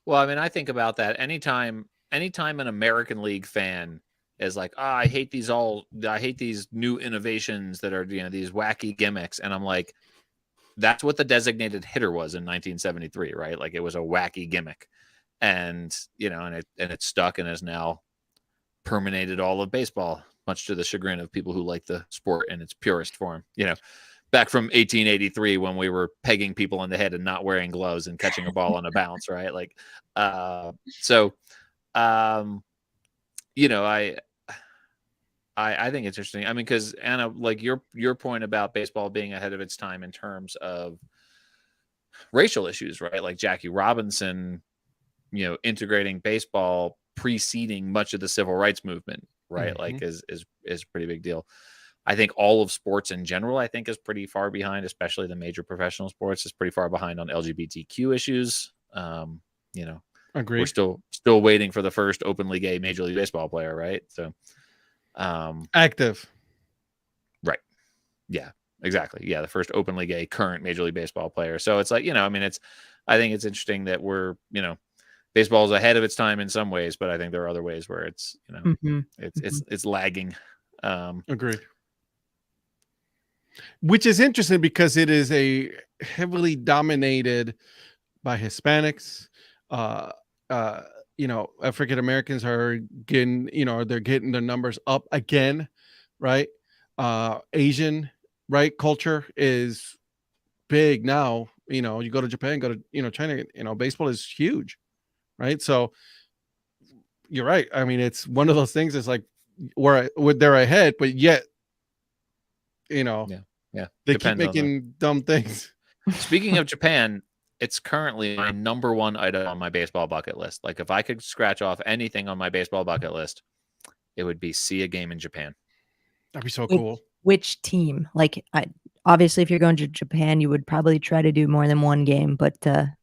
Well, I mean, I think about that anytime an American League fan is like, I hate these new innovations that are, these wacky gimmicks. And I'm like, that's what the designated hitter was in 1973, right? Like, it was a wacky gimmick, and it stuck and has now permeated all of baseball, much to the chagrin of people who like the sport in its purest form. Back from 1883, when we were pegging people in the head and not wearing gloves and catching a ball on a bounce, right? Like, I think it's interesting. I mean, because Anna, like your point about baseball being ahead of its time in terms of racial issues, right? Like Jackie Robinson, integrating baseball preceding much of the civil rights movement, right? Mm-hmm. Like is a pretty big deal. I think all of sports in general, I think, is pretty far behind, especially the major professional sports is pretty far behind on LGBTQ issues. Agreed. We're still waiting for the first openly gay Major League Baseball player, right? So active. Right. Yeah, exactly. Yeah. The first openly gay current Major League Baseball player. So it's like, I think it's interesting that we're, baseball is ahead of its time in some ways, but I think there are other ways where it's, it's lagging. Agreed. Which is interesting because it is a heavily dominated by Hispanics. African Americans are getting, they're getting their numbers up again, right? Asian, right, culture is big now. You go to Japan, go to China, baseball is huge, right? So you're right. I mean, it's one of those things. It's like where they're ahead, but yet, yeah, they keep making dumb things. Speaking of Japan, it's currently my number one item on my baseball bucket list. Like, if I could scratch off anything on my baseball bucket list, it would be see a game in Japan. That'd be so cool. Which team? Like, obviously, if you're going to Japan, you would probably try to do more than one game. But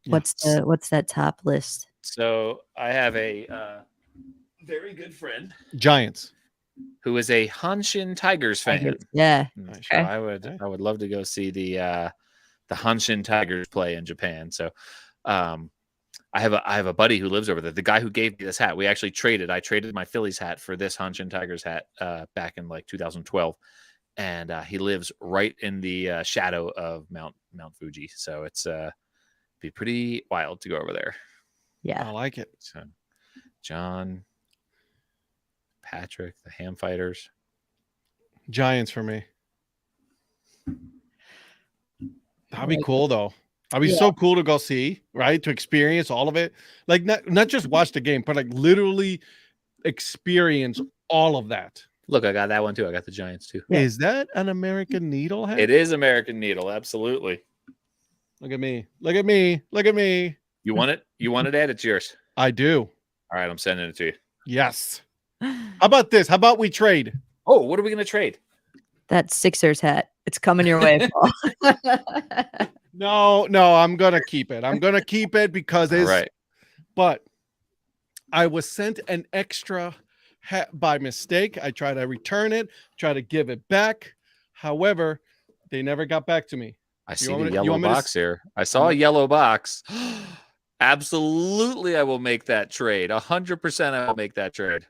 what's that top list? So I have a very good friend, Giants, who is a Hanshin Tigers fan. Yeah, So I would love to go see the Hanshin Tigers play in Japan. So I have a buddy who lives over there. The guy who gave me this hat, we actually traded. I traded my Phillies hat for this Hanshin Tigers hat back in like 2012, and he lives right in the shadow of Mount Fuji. So it's be pretty wild to go over there. Yeah, I like it. So John, Patrick, the Ham Fighters, Giants for me. That'd be cool though. That'd be so cool to go see, right? To experience all of it. Like not just watch the game, but like literally experience all of that. Look, I got that one too. I got the Giants too. Yeah. Is that an American Needle hat? It is American Needle, absolutely. Look at me. Look at me. Look at me. You want it? You want it, Ed? It's yours. I do. All right, I'm sending it to you. Yes. How about this? How about we trade? Oh, what are we going to trade? That Sixers hat. It's coming your way, Paul. No, I'm going to keep it. I'm going to keep it because it's right. But I was sent an extra hat by mistake. I try to return it, try to give it back. However, they never got back to me. I see the yellow box here. I saw a yellow box. Absolutely, I will make that trade. 100% I will make that trade.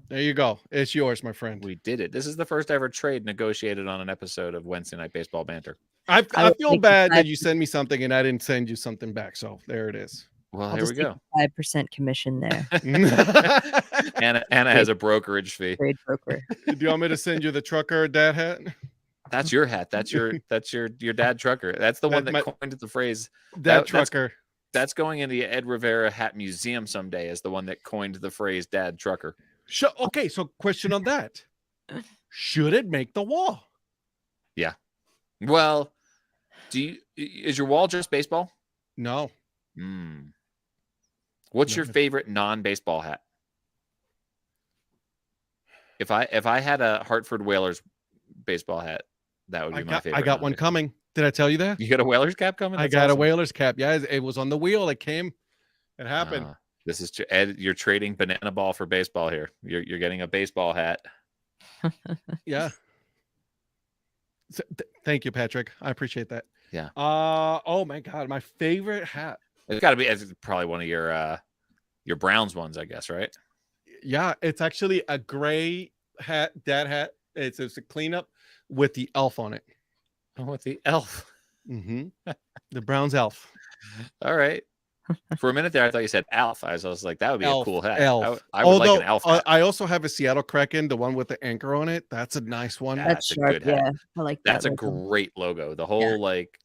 There you go. It's yours, my friend. We did it. This is the first ever trade negotiated on an episode of Wednesday Night Baseball Banter. I feel bad that you sent me something and I didn't send you something back. So there it is. Well, here we go. 5% commission there. Anna has a brokerage fee. Trade broker. Do you want me to send you the trucker dad hat? That's your hat. That's your dad trucker. That's the one that coined the phrase dad trucker. That's going in the Ed Rivera Hat Museum someday as the one that coined the phrase dad trucker. Okay, so question on that. Should it make the wall? Yeah. Well, is your wall just baseball? No. What's your favorite non-baseball hat? If I had a Hartford Whalers baseball hat, that would be my favorite. I got one coming. Did I tell you that? You got a Whalers cap coming? That's awesome. A Whalers cap. Yeah, it was on the wheel. It came. It happened. This is Ed. You're trading banana ball for baseball here. You're getting a baseball hat. Yeah. So, thank you, Patrick. I appreciate that. Yeah. Oh my God, my favorite hat. It's got to be. It's probably one of your Browns ones, I guess, right? Yeah, it's actually a gray hat, dad hat. It's a cleanup with the elf on it. Oh, with the elf. Mm-hmm. The Browns elf. All right. For a minute there, I thought you said Alf. I was like, that would be a cool hat. Elf. I would like an Elf hat. I also have a Seattle Kraken, the one with the anchor on it. That's a nice one. That's sharp, a good hat. I like that. That's a great logo. The whole like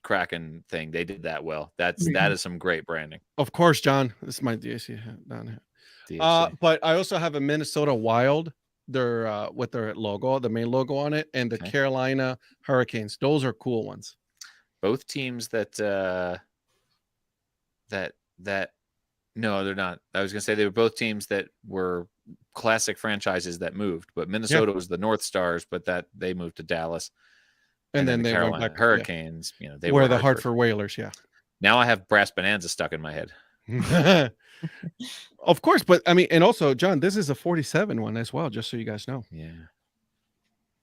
Kraken thing, they did that well. That is some great branding. Of course, John. This is my DHC hat down here. But I also have a Minnesota Wild. They're with their logo, the main logo on it, and the Carolina Hurricanes. Those are cool ones. Both teams that no, they're not. I was gonna say they were both teams that were classic franchises that moved, but Minnesota was the North Stars, but that they moved to Dallas, and then the they Carolina went back, Hurricanes. You know, they were the Hartford Whalers. Yeah. Now I have Brass Bonanza stuck in my head. Of course, but I mean, and also, John, this is a 47 one as well, just so you guys know. Yeah.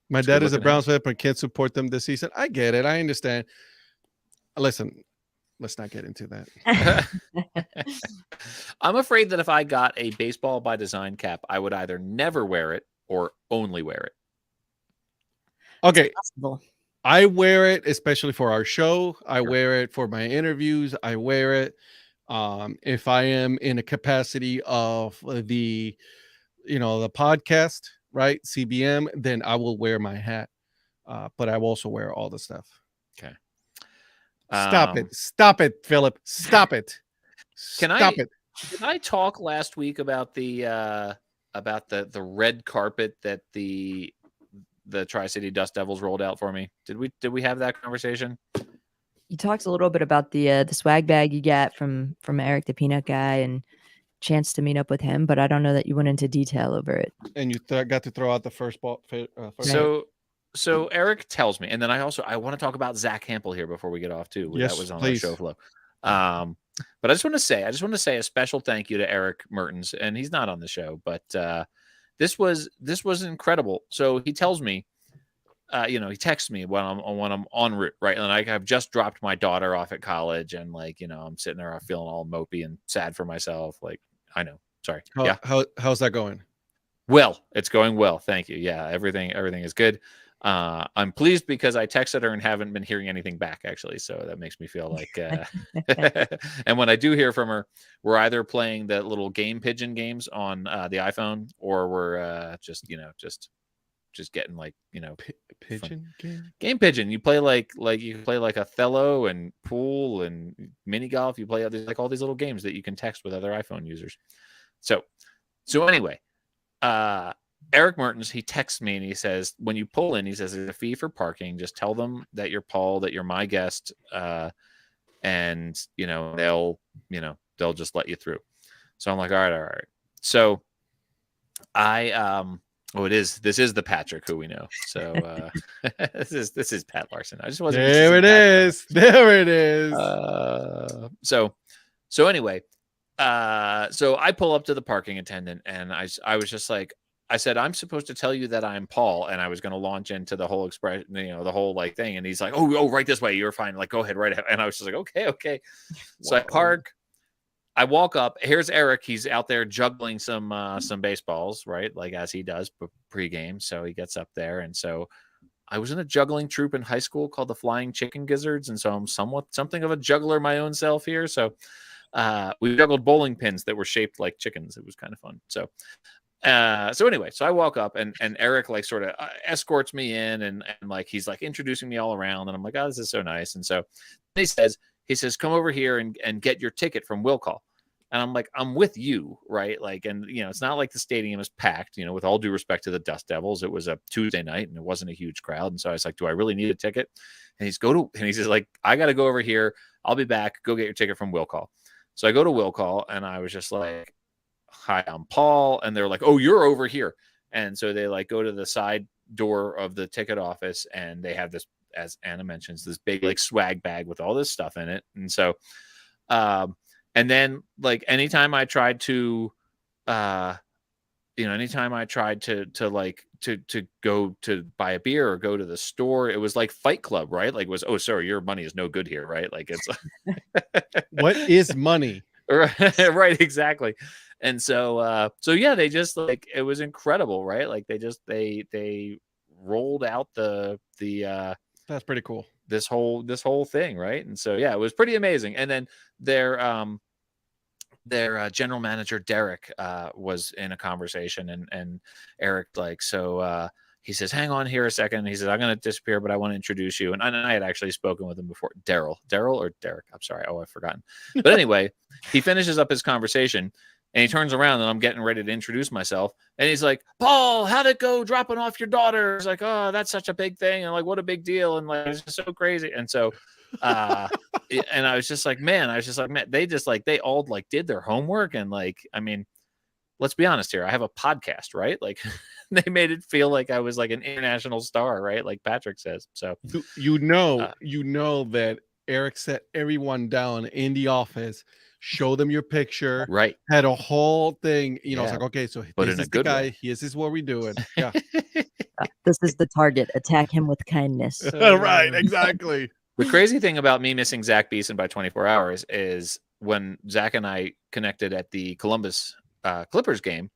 My dad is a Browns fan, but can't support them this season. I get it. I understand. Listen, let's not get into that. I'm afraid that if I got a baseball by design cap, I would either never wear it or only wear it. Okay. I wear it, especially for our show. I wear it for my interviews. I wear it. If I am in a capacity of the podcast, right? CBM, then I will wear my hat. But I will also wear all the stuff. Okay. Stop it, Philip. Stop it. Can I talk last week about the red carpet that the Tri-City Dust Devils rolled out for me? Did we have that conversation? You talked a little bit about the swag bag you got from Eric the Peanut Guy and chance to meet up with him, but I don't know that you went into detail over it. And you got to throw out the first ball. so Eric tells me, and then I want to talk about Zach Hampel here before we get off too. That Yes, was on please. our show flow. But I just want to say a special thank you to Eric Mertens, and he's not on the show, but this was incredible. So he tells me, he texts me when I'm en route, right? And I've just dropped my daughter off at college, and like, I'm sitting there, I'm feeling all mopey and sad for myself. Like, I know, sorry. How's that going? Well, it's going well. Thank you. Yeah, everything is good. I'm pleased because I texted her and haven't been hearing anything back, actually. So that makes me feel like, and when I do hear from her, we're either playing the little game pigeon games on the iPhone, or we're just getting like, Pigeon game pigeon. You play like you play like Othello and pool and mini golf. You play all these little games that you can text with other iPhone users. So anyway, Eric Mertens, he texts me and he says, when you pull in, he says, there's a fee for parking. Just tell them that you're Paul, that you're my guest. And they'll just let you through. So I'm like, all right. So this is the Patrick who we know. So this is Pat Larson. I just wasn't. There it is. So anyway, so I pull up to the parking attendant, and I was just like, I said, I'm supposed to tell you that I'm Paul, and I was going to launch into the whole expression, the whole like thing. And he's like, oh, right this way. You're fine. Like, go ahead, right ahead. And I was just like, okay. So I park. I walk up. Here's Eric. He's out there juggling some baseballs, right? Like as he does pregame. So he gets up there, and so I was in a juggling troupe in high school called the Flying Chicken Gizzards, and so I'm something of a juggler my own self here. So we juggled bowling pins that were shaped like chickens. It was kind of fun. So anyway, so I walk up, and Eric like sort of escorts me in, and like he's like introducing me all around, and I'm like, oh, this is so nice. And so he says, come over here and get your ticket from Will Call. And I'm like, I'm with you, right? Like, and it's not like the stadium is packed, with all due respect to the Dust Devils. It was a Tuesday night and it wasn't a huge crowd. And so I was like, do I really need a ticket? And he says, like, I got to go over here. I'll be back. Go get your ticket from Will Call. So I go to Will Call, and I was just like, hi, I'm Paul. And they're like, oh, you're over here. And so they like go to the side door of the ticket office, and they have this, as Anna mentions, this big like swag bag with all this stuff in it. And so, and then like anytime I tried to go to buy a beer or go to the store, it was like Fight Club, right? Like oh, sorry, your money is no good here, right? Like it's what is money? Right, exactly. And so yeah, they just like, it was incredible, right? Like they rolled out the that's pretty cool. This whole thing, right? And so yeah, it was pretty amazing. And then their general manager Derek was in a conversation, and Eric like, so he says, hang on here a second. He says, I'm going to disappear, but I want to introduce you. And I had actually spoken with him before. Daryl or Derek. I'm sorry. Oh, I've forgotten. But anyway, he finishes up his conversation, and he turns around, and I'm getting ready to introduce myself. And he's like, Paul, how'd it go dropping off your daughter? It's like, oh, that's such a big thing. And like, what a big deal. And like, it's just so crazy. And so, and I was just like, man, they all like did their homework. And like, I mean, let's be honest here. I have a podcast, right? Like they made it feel like I was like an international star, right? Like Patrick says. So, you know that Eric set everyone down in the office, show them your picture, right? Had a whole thing, it's like, okay, so but this is the guy, this is what we're doing. Yeah. This is the target. Attack him with kindness. Right, exactly. The crazy thing about me missing Zach Beeson by 24 hours is when Zach and I connected at the Columbus Clippers game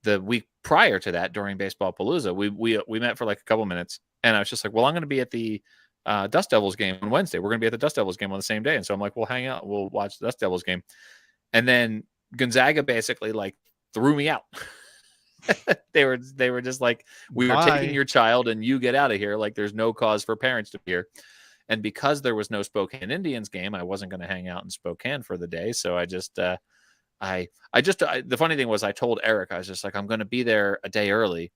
the week prior to that during Baseball Palooza, we met for like a couple minutes, and I was just like, well, I'm going to be at the Dust Devils game on Wednesday. We're going to be at the Dust Devils game on the same day. And so I'm like, we'll hang out. We'll watch the Dust Devils game. And then Gonzaga basically like threw me out. they were just like, we were taking your child and you get out of here. Like there's no cause for parents to be here. And because there was no Spokane Indians game, I wasn't going to hang out in Spokane for the day. So I just, the funny thing was I told Eric, I was just like, I'm going to be there a day early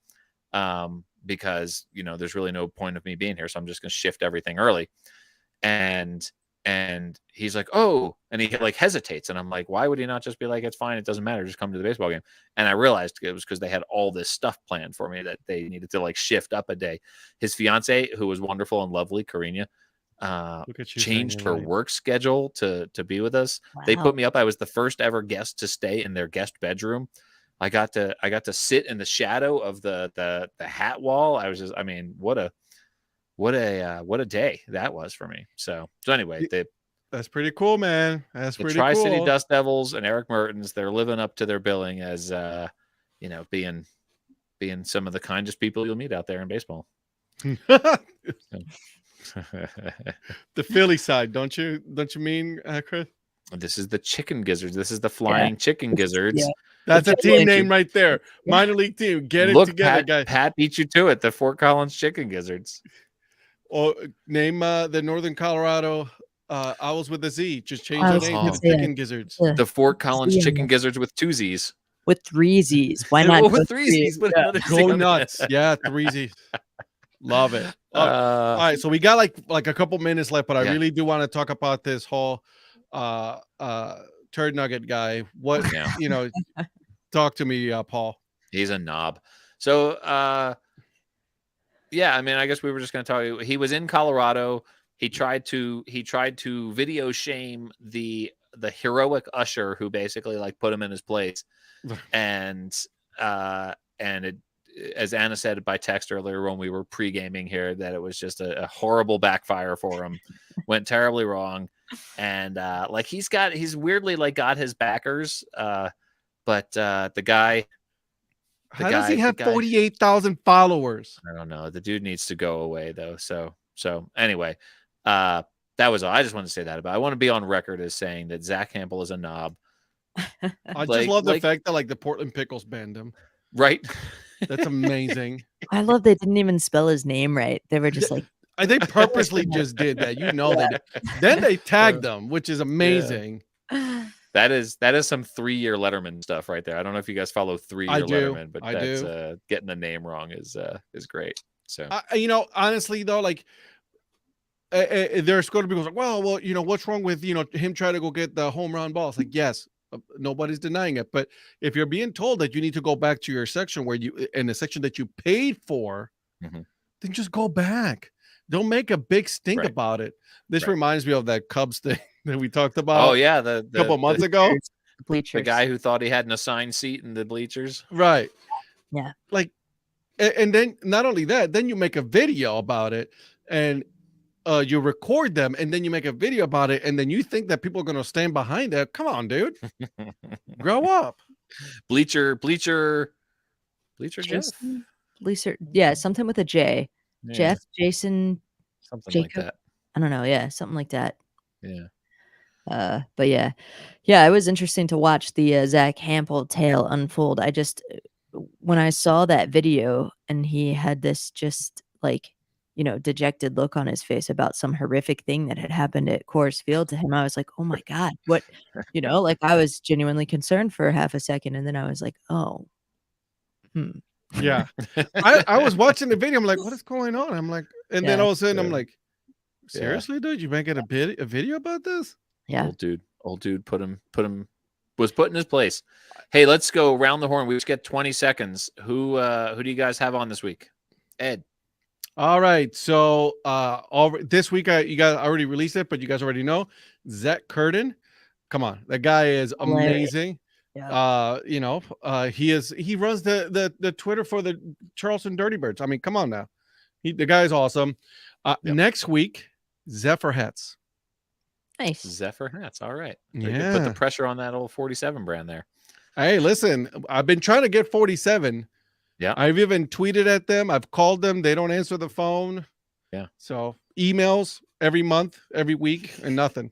because, there's really no point of me being here. So I'm just going to shift everything early. And And he's like, oh, and he like hesitates. And I'm like, why would he not just be like, it's fine, it doesn't matter, just come to the baseball game? And I realized it was because they had all this stuff planned for me that they needed to like shift up a day. His fiance, who was wonderful and lovely, Karina, changed her work schedule to be with us. Wow. They put me up. I was the first ever guest to stay in their guest bedroom. I got to sit in the shadow of the hat wall. I was just, I mean, what a day that was for me. So anyway, that's pretty cool, man. That's pretty cool. Tri-City Dust Devils and Eric Mertens, they're living up to their billing as being some of the kindest people you'll meet out there in baseball. The Philly side, don't you mean, Chris? This is the Chicken Gizzards. This is the Flying Chicken Gizzards. Yeah. That's a team name right there. Minor league team. Get it together, guys. Pat beat you to it. The Fort Collins Chicken Gizzards. Or name the Northern Colorado Owls with a Z. Just change the name to the Chicken Gizzards. The Fort Collins Chicken Gizzards with 2 Z's. With 3 Z's. Why not? With 3 Z's. Go nuts. Yeah, 3 Z's. Love it. All right, so we got like a couple minutes left, but I really do want to talk about this whole turd nugget guy. What talk to me, Paul. He's a knob. So I mean, I guess we were just going to talk. He was in Colorado. He tried to video shame the heroic usher who basically like put him in his place, and it, as Anna said by text earlier when we were pre-gaming here, that it was just a horrible backfire for him. Went terribly wrong. And like he's weirdly like got his backers. But the guy, how does he have 48,000 followers? I don't know. The dude needs to go away though. So anyway, that was all. I just want to say that about. I want to be on record as saying that Zach Campbell is a knob. I just love the fact that like the Portland Pickles banned him. Right. That's amazing. I love they didn't even spell his name right. They were just like, they purposely just did that. They did. Then they tagged them, which is amazing. Yeah. That is some 3-year Letterman stuff right there. I don't know if you guys follow 3-year Letterman, but that's getting the name wrong is great. So honestly though, like there's going to be like, well, what's wrong with him trying to go get the home run balls? Like, yes. Nobody's denying it, but if you're being told that you need to go back to your section in the section that you paid for, then just go back. Don't make a big stink about it. This reminds me of that Cubs thing that we talked about. Oh yeah, a couple months ago. Bleachers. The guy who thought he had an assigned seat in the bleachers. Right. Yeah. Like, and then not only that, then you make a video about it, and you record them, and then you make a video about it, and then you think that people are going to stand behind that. Come on, dude. Grow up. Bleacher Jeff? Bleacher, yeah, something with a J. Yeah. Jeff, Jason, something Jacob? like that. I don't know. Yeah, something like that. Yeah. But yeah, it was interesting to watch the Zach Campbell tale unfold. I just, when I saw that video and he had this just like, dejected look on his face about some horrific thing that had happened at Coors Field to him, I was like, oh my God, what, like I was genuinely concerned for half a second. And then I was like, oh, yeah. I was watching the video. I'm like, what is going on? I'm like, and then all of a sudden I'm like, seriously, dude, you making a video about this? Yeah. Old dude was put in his place. Hey, let's go round the horn. We just get 20 seconds. Who do you guys have on this week? Ed. All right. So this week you guys already released it, but you guys already know Zach Curtin. Come on, that guy is amazing. Yeah. He runs the Twitter for the Charleston Dirty Birds. I mean, come on now. The guy is awesome. Next week, Zephyr Hats. Nice. Zephyr Hats. All right. Yeah. Put the pressure on that old 47 brand there. Hey, listen, I've been trying to get 47. Yeah. I've even tweeted at them. I've called them. They don't answer the phone. Yeah. So emails every month, every week, and nothing.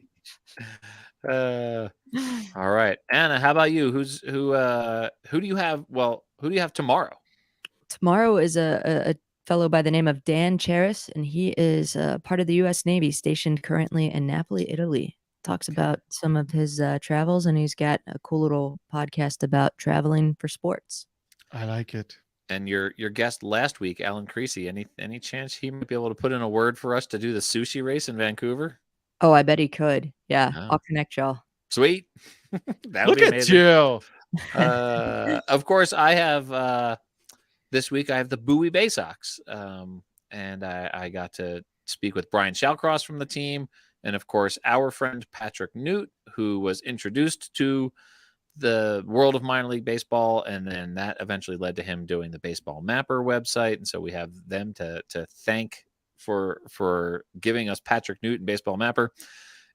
All right. Anna, how about you? Who do you have? Well, who do you have tomorrow? Tomorrow is a fellow by the name of Dan Cheris, and he is part of the U.S. Navy stationed currently in Napoli, Italy. Talks about some of his travels, and he's got a cool little podcast about traveling for sports. I like it. And your guest last week, Alan Creasy, any chance he might be able to put in a word for us to do the sushi race in Vancouver? Oh, I bet he could. Yeah, Oh. I'll connect y'all. Sweet. That would Look be at amazing. you. Of course, I have this week. I have the Bowie Bay Sox, and I got to speak with Brian Shalcross from the team, and of course, our friend Patrick Newt, who was introduced to the world of minor league baseball, and then that eventually led to him doing the Baseball Mapper website, and so we have them to thank for giving us Patrick Newt and Baseball Mapper,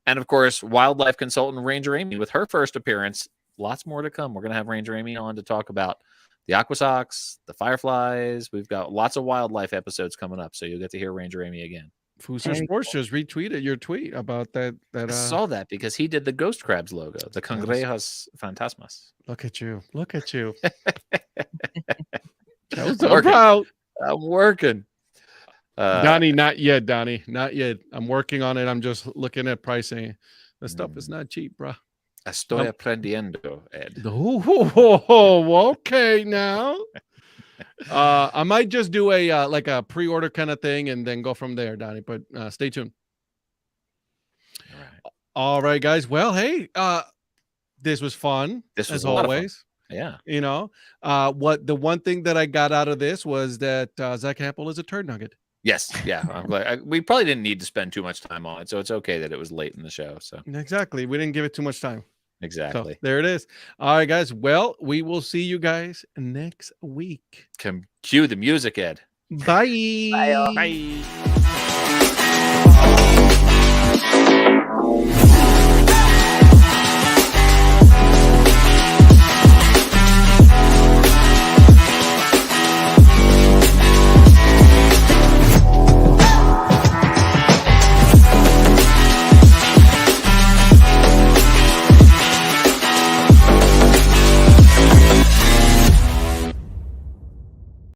and of course, wildlife consultant Ranger Amy with her first appearance. Lots more to come. We're going to have Ranger Amy on to talk about the Aqua Sox, the Fireflies. We've got lots of wildlife episodes coming up, so you'll get to hear Ranger Amy again. Fuser Sports just retweeted your tweet about that. I saw that because he did the Ghost Crabs logo, the Cangrejos Fantasmas. Look at you. Look at you. That was I'm so proud. I'm working. Donnie, not yet, Donnie. Not yet. I'm working on it. I'm just looking at pricing. The stuff is not cheap, bro. Estoy aprendiendo, Ed. Oh, okay now. I might just do a like a pre-order kind of thing and then go from there, Donnie. But stay tuned. All right, guys. Well, hey, this was fun. This was as always. Yeah. You know, what the one thing that I got out of this was that Zach Hampel is a turd nugget. Yes. Yeah. I'm glad. We probably didn't need to spend too much time on it, so it's okay that it was late in the show. So exactly, we didn't give it too much time. Exactly. So there it is. All right, guys. Well, we will see you guys next week. Cue the music, Ed. Bye. Bye. Bye.